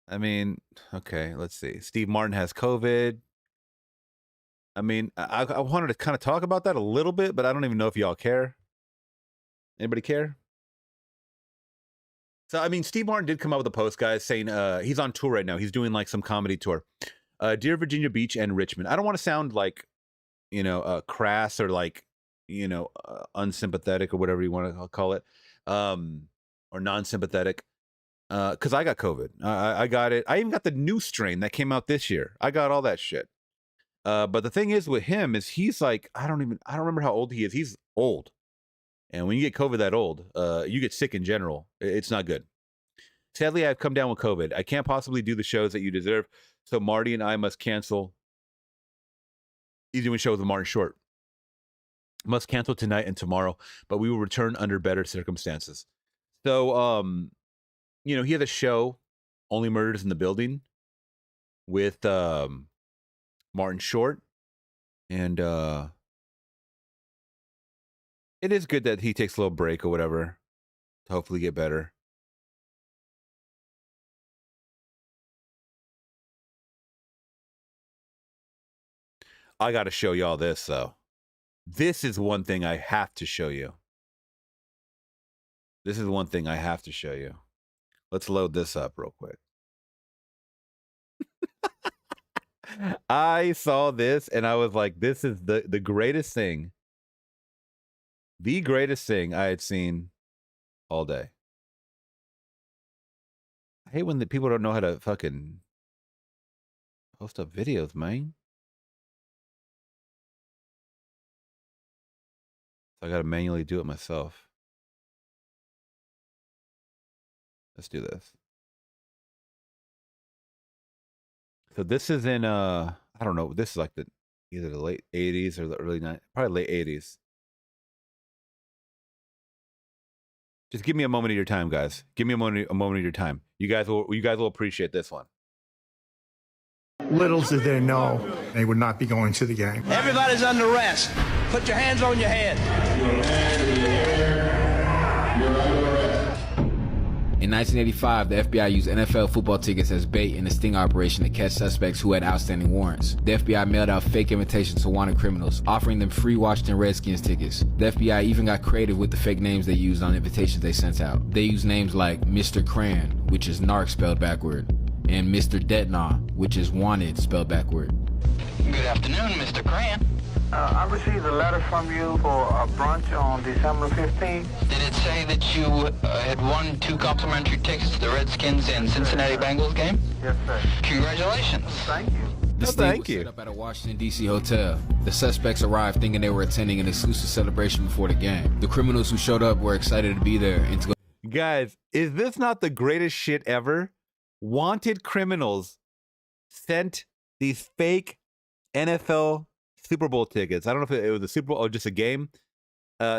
I mean, okay, let's see. Steve Martin has COVID. I mean, I wanted to kind of talk about that a little bit, but I don't even know if y'all care. Anybody care? So, I mean, Steve Martin did come out with a post, guys, saying he's on tour right now. He's doing like some comedy tour. Dear Virginia Beach and Richmond. I don't want to sound like, crass or like, unsympathetic or whatever you want to call it, or non-sympathetic. Because I got COVID. I got it. I even got the new strain that came out this year. I got all that shit. But the thing is with him is he's like, I don't remember how old he is. He's old. And when you get COVID that old, you get sick in general. It's not good. Sadly, I've come down with COVID. I can't possibly do the shows that you deserve. So Marty and I must cancel. He's doing shows with Martin Short. Must cancel tonight and tomorrow, but we will return under better circumstances. So, he had a show, Only Murders in the Building, with Martin Short. And it is good that he takes a little break or whatever to hopefully get better. I got to show y'all this, though. This is one thing I have to show you. This is one thing I have to show you. Let's load this up real quick. I saw this and I was like, this is the greatest thing. The greatest thing I had seen all day. I hate when the people don't know how to fucking post up videos, man. So I got to manually do it myself. Let's do this. So this is in I don't know. This is like either the late 80s or the early 90s, probably late 80s. Just give me a moment of your time, guys. Give me a moment of your time. You guys will appreciate this one. Little did they know they would not be going to the game. Everybody's under arrest. Put your hands on your head. In 1985, the FBI used NFL football tickets as bait in a sting operation to catch suspects who had outstanding warrants. The FBI mailed out fake invitations to wanted criminals, offering them free Washington Redskins tickets. The FBI even got creative with the fake names they used on invitations they sent out. They used names like Mr. Cran, which is narc spelled backward, and Mr. Detnaw, which is wanted spelled backward. Good afternoon, Mr. Cran. I received a letter from you for a brunch on December 15th. Did it say that you had won 2 complimentary tickets to the Redskins and Cincinnati Bengals game? Yes, sir. Congratulations. Thank you. The sting was set up at a Washington, D.C. hotel. The suspects arrived thinking they were attending an exclusive celebration before the game. The criminals who showed up were excited to be there and to go. Guys, is this not the greatest shit ever? Wanted criminals sent these fake NFL Super Bowl tickets. I don't know if it was a Super Bowl or just a game.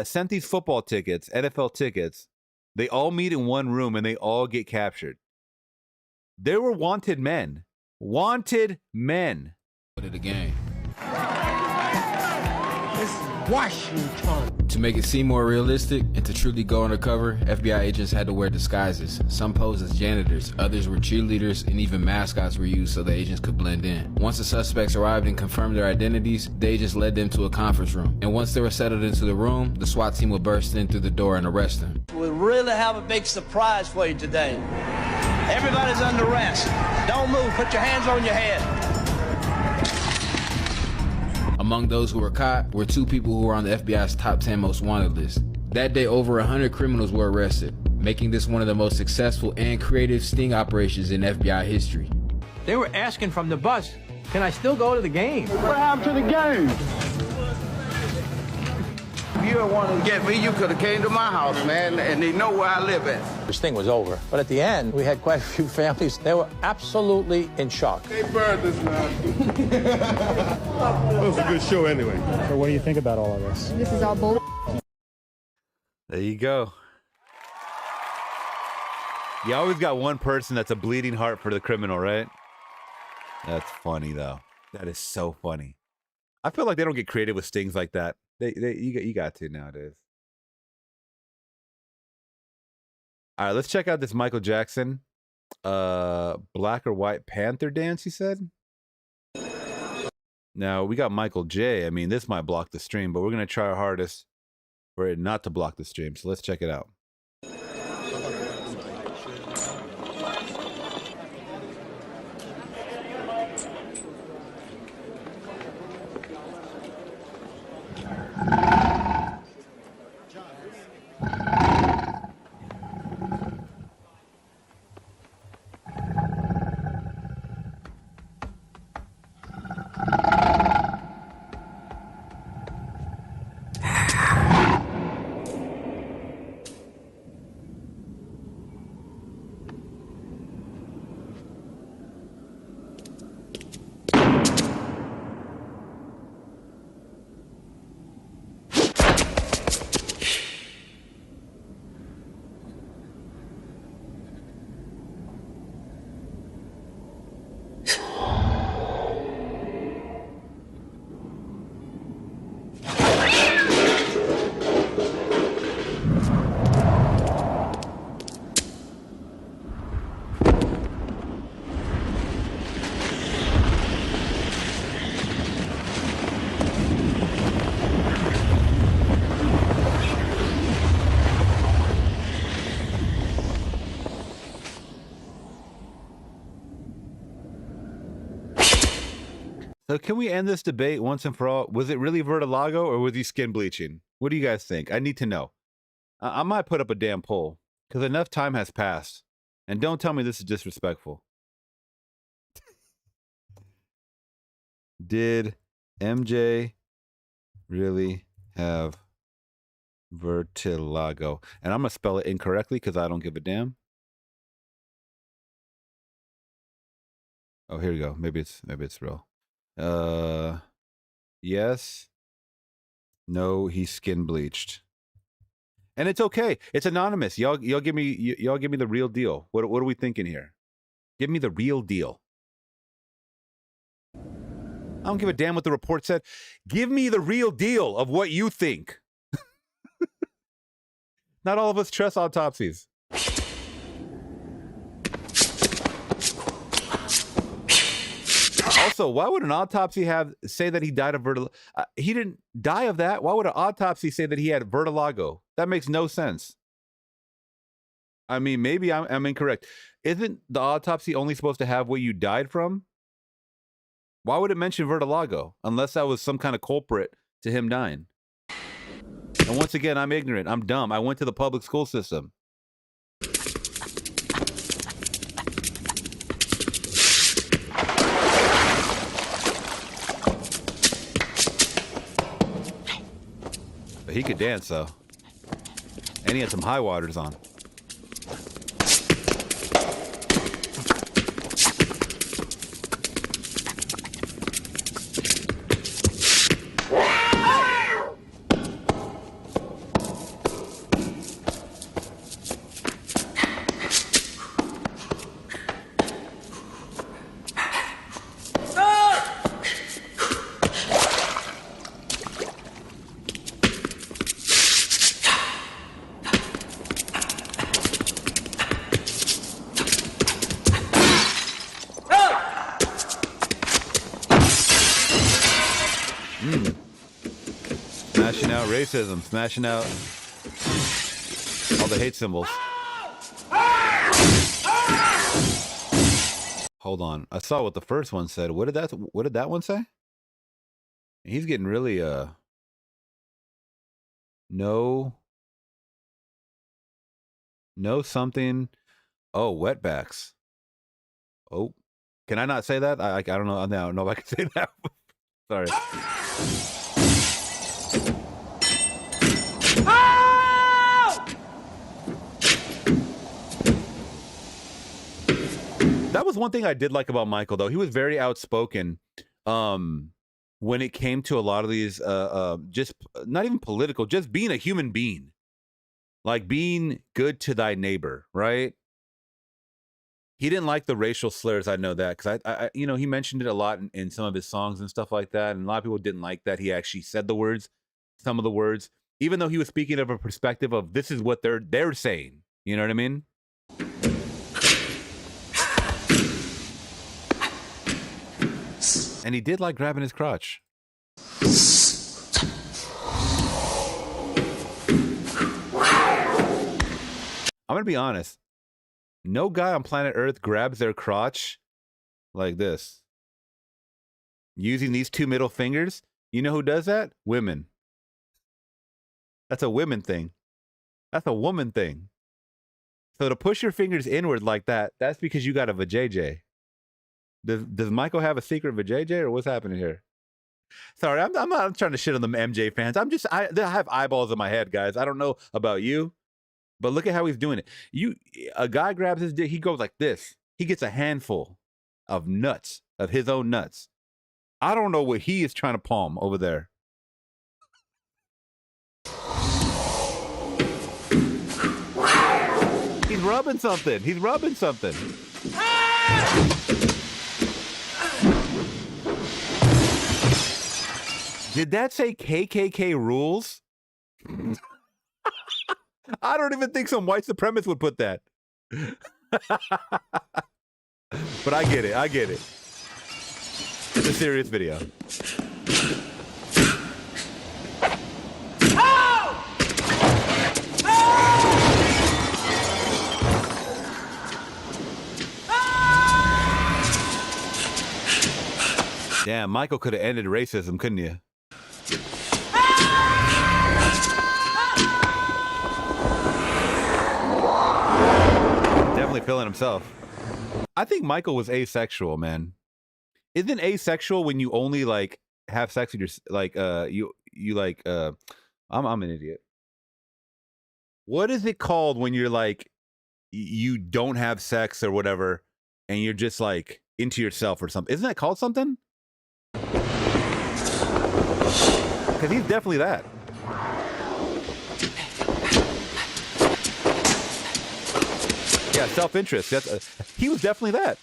Sent these football tickets, NFL tickets. They all meet in one room and they all get captured. They were wanted men. Wanted men. To the game. It's Washington. To make it seem more realistic and to truly go undercover, FBI agents had to wear disguises. Some posed as janitors, others were cheerleaders, and even mascots were used so the agents could blend in. Once the suspects arrived and confirmed their identities, the agents led them to a conference room. And once they were settled into the room, the SWAT team would burst in through the door and arrest them. We really have a big surprise for you today. Everybody's under arrest. Don't move. Put your hands on your head. A Among those who were caught were 2 people who were on the FBI's top 10 most wanted list. That day, over 100 criminals were arrested, making this one of the most successful and creative sting operations in FBI history. They were asking from the bus, can I still go to the game? What happened to the game? If you wanted to get me, you could have came to my house, man, and they know where I live at. This thing was over. But at the end, we had quite a few families. They were absolutely in shock. They burned this man. It was a good show anyway. So what do you think about all of this? This is all bull. There you go. You always got one person that's a bleeding heart for the criminal, right? That's funny, though. That is so funny. I feel like they don't get creative with stings like that. You got to nowadays. All right, let's check out this Michael Jackson Black or White Panther dance, he said. Now, we got Michael J. I mean, this might block the stream, but we're going to try our hardest for it not to block the stream. So let's check it out. So can we end this debate once and for all? Was it really Vertilago or was he skin bleaching? What do you guys think? I need to know. I might put up a damn poll because enough time has passed. And don't tell me this is disrespectful. Did MJ really have vertilago? And I'm going to spell it incorrectly because I don't give a damn. Oh, here we go. Maybe it's real. Yes. No, he's skin bleached. And it's okay. It's anonymous. Y'all give me the real deal. What are we thinking here? Give me the real deal. I don't give a damn what the report said. Give me the real deal of what you think. Not all of us trust autopsies. Also, why would an autopsy say that he died of vertigo? He didn't die of that. Why would an autopsy say that he had vertilago? That makes no sense. I mean, maybe I'm incorrect. Isn't the autopsy only supposed to have what you died from? Why would it mention vertilago? Unless that was some kind of culprit to him dying. And once again, I'm ignorant. I'm dumb. I went to the public school system. But he could dance, though. And he had some high waters on. Smashing out racism, smashing out all the hate symbols. Hold on. I saw what the first one said. What did that one say? He's getting really no something. Oh, wetbacks. Oh, can I not say that? I don't know. I don't know if I can say that. Sorry. That was one thing I did like about Michael, though. He was very outspoken when it came to a lot of these, just not even political, just being a human being. Like being good to thy neighbor, right? He didn't like the racial slurs. I know that because I you know, he mentioned it a lot in some of his songs and stuff like that. And a lot of people didn't like that he actually said the words, some of the words, even though he was speaking of a perspective of this is what they're saying. You know what I mean? And he did like grabbing his crotch. I'm going to be honest. No guy on planet Earth grabs their crotch like this. Using these two middle fingers. You know who does that? Women. That's a women thing. That's a woman thing. So to push your fingers inward like that, that's because you got a vajayjay. Does Michael have a secret vajayjay or what's happening here? Sorry, I'm not trying to shit on the MJ fans. I have eyeballs in my head, guys. I don't know about you. But look at how he's doing it. A guy grabs his dick, he goes like this. He gets a handful of nuts, of his own nuts. I don't know what he is trying to palm over there. He's rubbing something. He's rubbing something. Did that say KKK rules? I don't even think some white supremacist would put that. But I get it. I get it. It's a serious video. Damn, Michael could have ended racism, couldn't you? Definitely feeling himself. I think Michael was asexual, man. Isn't asexual when you only like have sex with your I'm an idiot. What is it called when you're like you don't have sex or whatever and you're just like into yourself or something? Isn't that called something? Because he's definitely that. Yeah, self-interest. He was definitely that.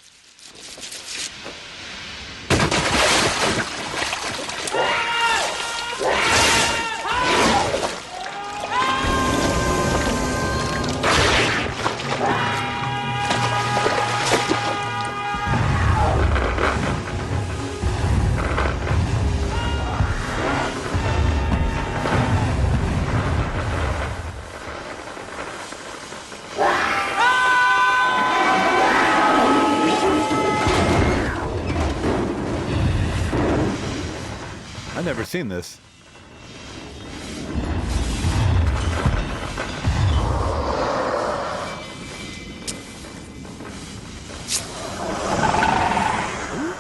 I've never seen this.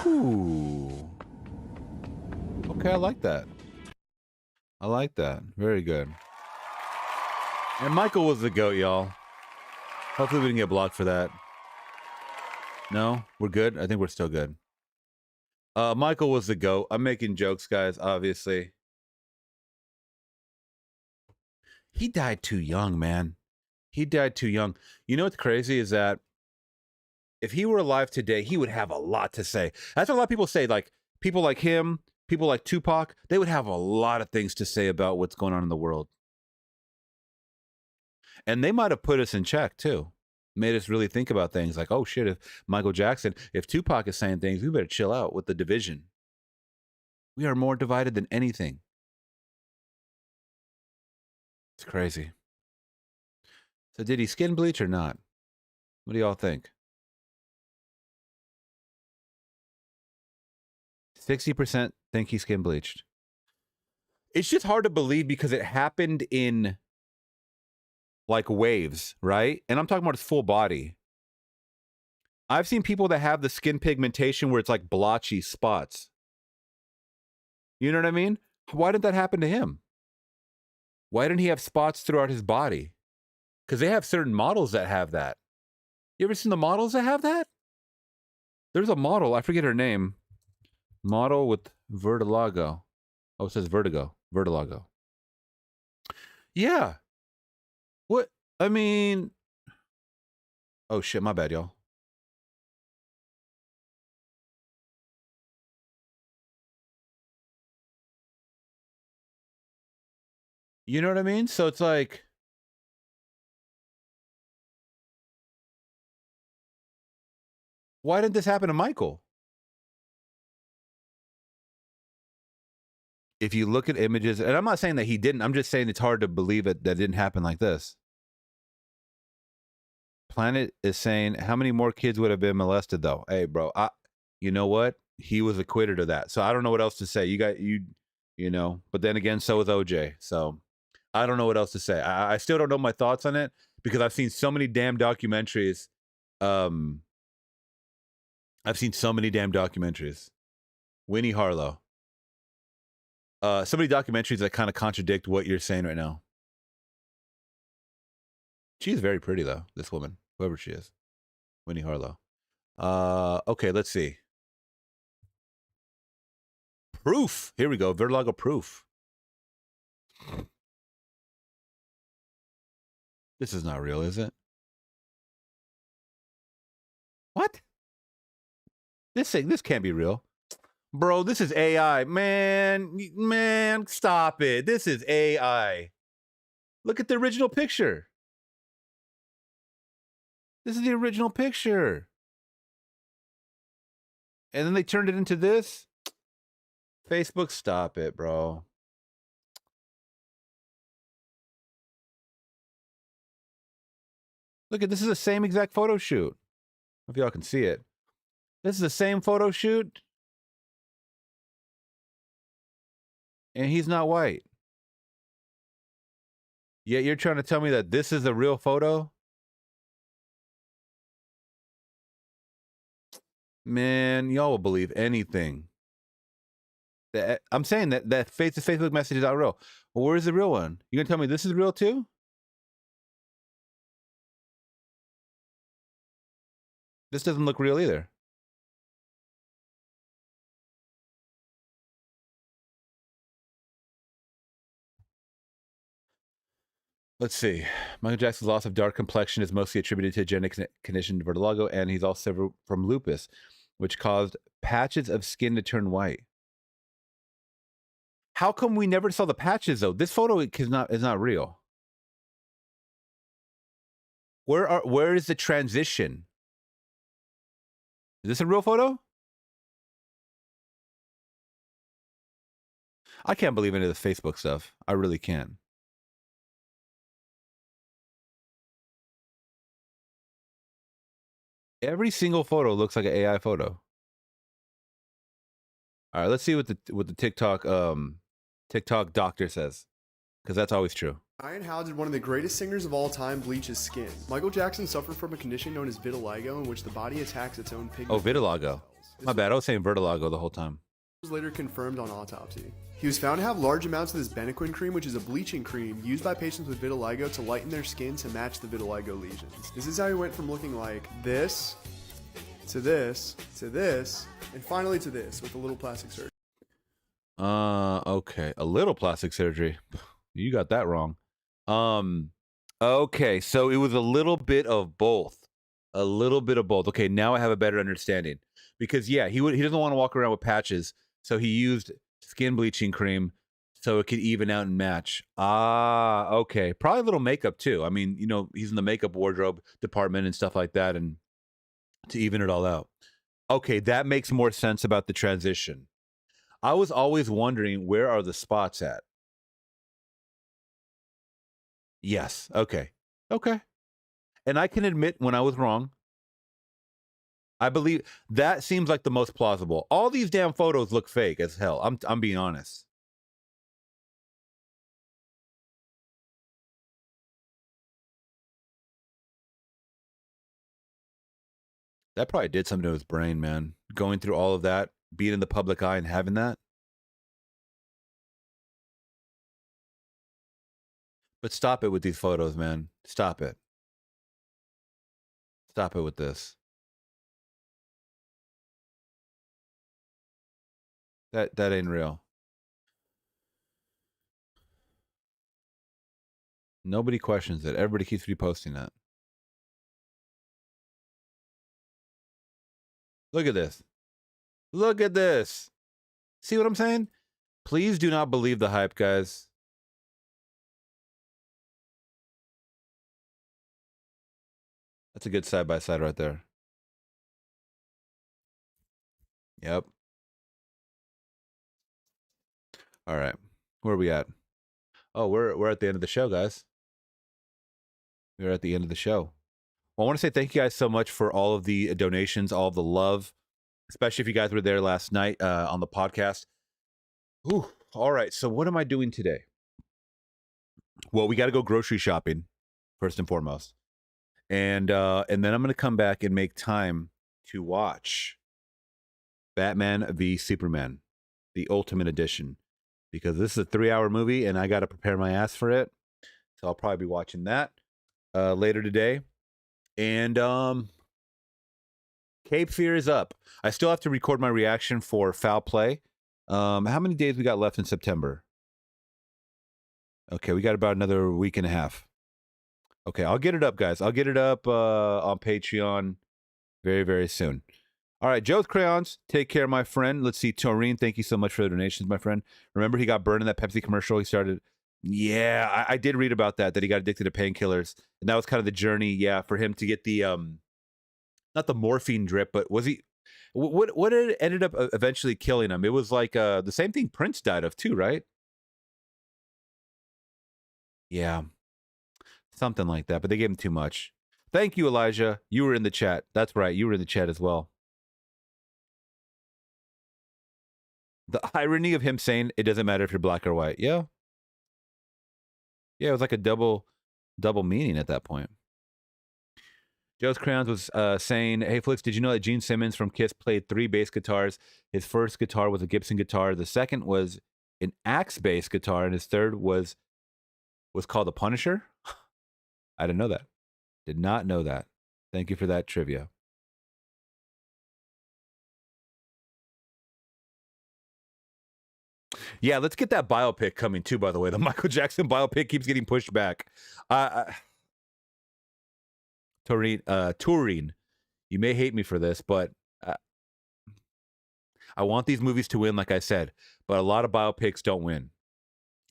Ooh. Okay, I like that. I like that. Very good. And Michael was the GOAT, y'all. Hopefully we didn't get blocked for that. No? We're good? I think we're still good. Michael was the GOAT. I'm making jokes, guys, obviously. He died too young, man. He died too young. You know what's crazy is that if he were alive today, he would have a lot to say. That's what a lot of people say. Like, people like him, people like Tupac, they would have a lot of things to say about what's going on in the world. And they might have put us in check, too. Made us really think about things like, oh shit, if Tupac is saying things, we better chill out with the division. We are more divided than anything. It's crazy. So did he skin bleach or not? What do y'all think? 60% think he skin bleached. It's just hard to believe because it happened in like waves, right? And I'm talking about his full body. I've seen people that have the skin pigmentation where it's like blotchy spots. You know what I mean? Why didn't that happen to him? Why didn't he have spots throughout his body? Because they have certain models that have that. You ever seen the models that have that? There's a model, I forget her name. Model with vertigo. Oh, it says vertigo. Vertigo. Yeah. What? I mean... Oh, shit, my bad, y'all. You know what I mean? So it's like... Why didn't this happen to Michael? If you look at images, and I'm not saying that he didn't, I'm just saying it's hard to believe it that didn't happen like this. Planet is saying, how many more kids would have been molested though? Hey, bro, you know what? He was acquitted of that. So I don't know what else to say. You know, but then again, so is OJ. So I don't know what else to say. I still don't know my thoughts on it because I've seen so many damn documentaries. I've seen so many damn documentaries. Winnie Harlow. So many documentaries that kind of contradict what you're saying right now. She's very pretty though, this woman, whoever she is. Winnie Harlow. Okay, let's see. Proof. Here we go. Vertigo proof. This is not real, is it? What? This can't be real. Bro, this is AI. Man, stop it. This is AI. Look at the original picture. This is the original picture. And then they turned it into this. Facebook, stop it, bro. Look at this is the same exact photo shoot. If y'all can see it. This is the same photo shoot. And he's not white. Yet you're trying to tell me that this is a real photo? Man, y'all will believe anything. I'm saying that Facebook message is not real. Well, where's the real one? You gonna tell me this is real too? This doesn't look real either. Let's see. Michael Jackson's loss of dark complexion is mostly attributed to a genetic condition, vertigo, and he's also from lupus, which caused patches of skin to turn white. How come we never saw the patches though? This photo is not real. Where is the transition? Is this a real photo? I can't believe any of the Facebook stuff. I really can't. Every single photo looks like an AI photo. All right, let's see what the TikTok doctor says, because that's always true. Ryan Howe did one of the greatest singers of all time bleach his skin. Michael Jackson suffered from a condition known as vitiligo, in which the body attacks its own pigment. Oh, vitiligo. My bad. I was saying vertigo the whole time. Was later confirmed on autopsy. He was found to have large amounts of this Benequin cream, which is a bleaching cream used by patients with vitiligo to lighten their skin to match the vitiligo lesions. This is how he went from looking like this, to this, to this, and finally to this with a little plastic surgery. Okay. A little plastic surgery. You got that wrong. Okay, so it was a little bit of both. A little bit of both. Okay, now I have a better understanding. Because yeah, he doesn't want to walk around with patches, so he used skin bleaching cream so it could even out and match. Ah, okay. Probably a little makeup too. I mean, you know, he's in the makeup wardrobe department and stuff like that, and to even it all out. Okay, that makes more sense about the transition. I was always wondering, where are the spots at? Yes. Okay. Okay. And I can admit when I was wrong. I believe that seems like the most plausible. All these damn photos look fake as hell. I'm being honest. That probably did something to his brain, man. Going through all of that, being in the public eye and having that. But stop it with these photos, man. Stop it. Stop it with this. That ain't real. Nobody questions it. Everybody keeps reposting that. Look at this. Look at this. See what I'm saying? Please do not believe the hype, guys. That's a good side-by-side right there. Yep. All right. Where are we at? Oh, we're at the end of the show, guys. We're at the end of the show. Well, I want to say thank you guys so much for all of the donations, all of the love, especially if you guys were there last night on the podcast. Ooh, all right. So what am I doing today? Well, we got to go grocery shopping first and foremost. And then I'm going to come back and make time to watch Batman v Superman, the Ultimate Edition, because this is a 3-hour movie and I got to prepare my ass for it. So I'll probably be watching that later today. And Cape Fear is up. I still have to record my reaction for Foul Play. How many days we got left in September? Okay, we got about another week and a half. Okay, I'll get it up, guys. I'll get it up on Patreon very, very soon. All right, Joe's Crayons, take care, my friend. Let's see, Taurine, thank you so much for the donations, my friend. Remember he got burned in that Pepsi commercial? He started... Yeah, I did read about that he got addicted to painkillers. And that was kind of the journey, yeah, for him to get the, not the morphine drip, but was he... What ended up eventually killing him? It was like the same thing Prince died of too, right? Yeah. Something like that, but they gave him too much. Thank you, Elijah. You were in the chat. That's right. You were in the chat as well. The irony of him saying it doesn't matter if you're black or white. Yeah. Yeah, it was like a double meaning at that point. Joe's Crayons was saying, hey, Flix, did you know that Gene Simmons from Kiss played 3 bass guitars? His first guitar was a Gibson guitar. The second was an Axe bass guitar, and his third was called the Punisher? I didn't know that. Did not know that. Thank you for that trivia. Yeah, let's get that biopic coming too, by the way. The Michael Jackson biopic keeps getting pushed back. Taurine, you may hate me for this, but I want these movies to win, like I said. But a lot of biopics don't win.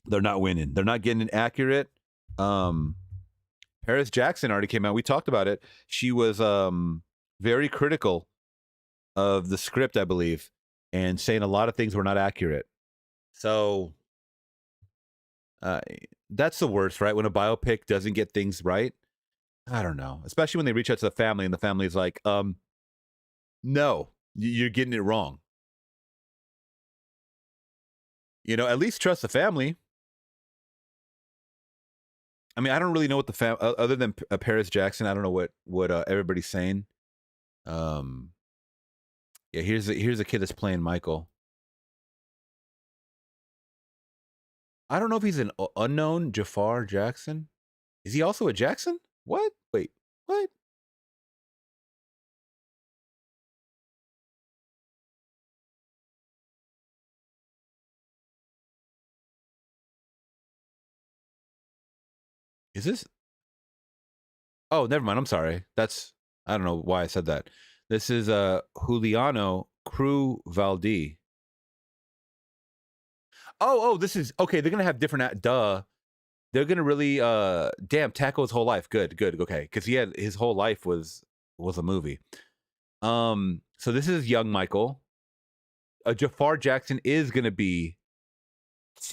They're not winning. They're not getting it accurate. Paris Jackson already came out. We talked about it. She was very critical of the script, I believe, and saying a lot of things were not accurate. So that's the worst, right? When a biopic doesn't get things right. I don't know. Especially when they reach out to the family and the family's like, no, you're getting it wrong. You know, at least trust the family. I mean, I don't really know what the other than Paris Jackson, I don't know what everybody's saying. Yeah, here's a kid that's playing Michael. I don't know if he's an unknown Jafar Jackson. Is he also a Jackson? What? Wait, what? Is this? Oh, never mind. I'm sorry. I don't know why I said that. This is Juliano Cruz Valdi. Oh, this is okay. They're gonna have different. They're gonna really damn tackle his whole life. Good. Okay, because he had his whole life was a movie. So this is young Michael. Jafar Jackson is gonna be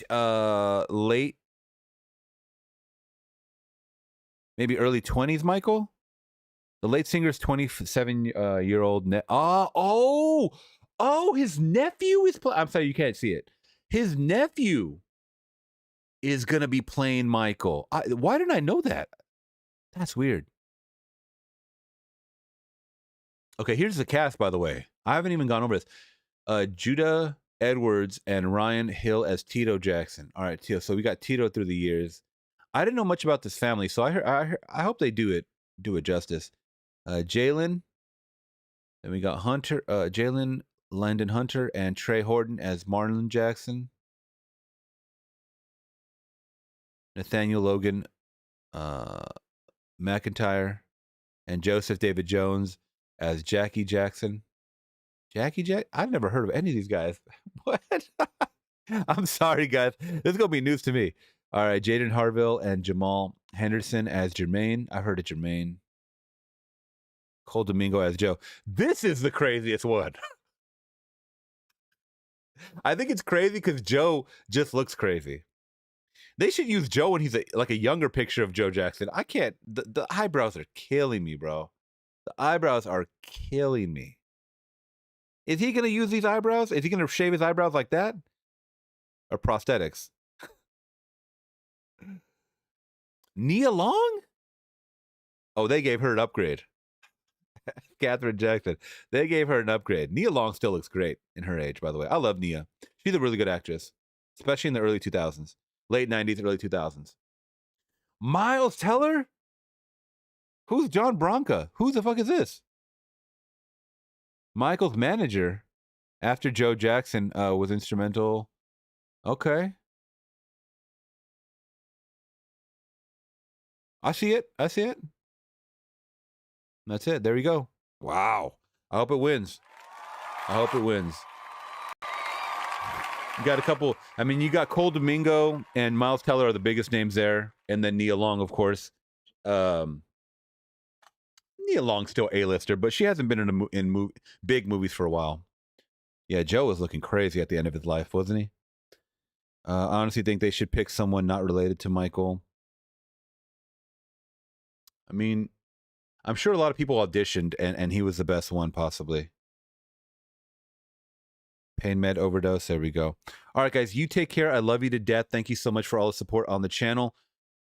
late, maybe early 20s. Michael, the late singer's 27-year-old. His nephew is. I'm sorry, you can't see it. His nephew is going to be playing Michael. Why didn't I know that? That's weird. Okay, here's the cast, by the way. I haven't even gone over this. Judah Edwards and Ryan Hill as Tito Jackson. All right, Tito. So we got Tito through the years. I didn't know much about this family, so I hope they do it justice. Jalen. Then we got Hunter, Jalen Landon Hunter and Trey Horton as Marlon Jackson. Nathaniel Logan McIntyre and Joseph David Jones as Jackie Jackson. Jackie Jack? I've never heard of any of these guys. What? I'm sorry, guys. This is going to be news to me. All right, Jaden Harville and Jamal Henderson as Jermaine. I heard of Jermaine. Cole Domingo as Joe. This is the craziest one. I think it's crazy because Joe just looks crazy. They should use Joe when he's like a younger picture of Joe Jackson. I can't. The eyebrows are killing me, bro. The eyebrows are killing me. Is he going to use these eyebrows? Is he going to shave his eyebrows like that? Or prosthetics? Nia Long? Oh, they gave her an upgrade. Catherine Jackson. They gave her an upgrade. Nia Long still looks great in her age, by the way. I love Nia. She's a really good actress, especially in the early 2000s. Late 90s, early 2000s. Miles Teller? Who's John Bronca? Who the fuck is this? Michael's manager after Joe Jackson was instrumental. Okay. I see it. I see it. That's it. There we go. Wow. I hope it wins. I hope it wins. You got a couple. I mean, you got Cole Domingo and Miles Teller are the biggest names there. And then Nia Long, of course. Nia Long's still A-lister, but she hasn't been in big movies for a while. Yeah, Joe was looking crazy at the end of his life, wasn't he? I honestly think they should pick someone not related to Michael. I mean, I'm sure a lot of people auditioned, and he was the best one, possibly. Pain med overdose. There we go. All right, guys, you take care. I love you to death. Thank you so much for all the support on the channel.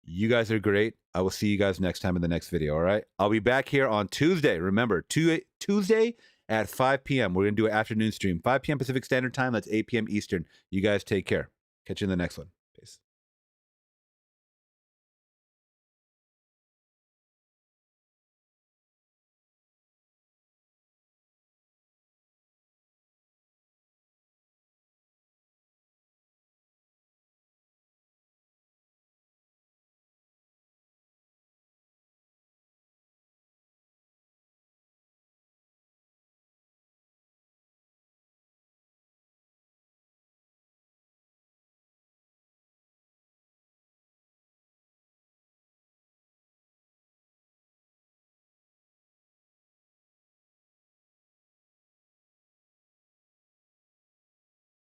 You guys are great. I will see you guys next time in the next video, all right? I'll be back here on Tuesday. Remember, Tuesday at 5 p.m. We're going to do an afternoon stream. 5 p.m. Pacific Standard Time. That's 8 p.m. Eastern. You guys take care. Catch you in the next one. Peace.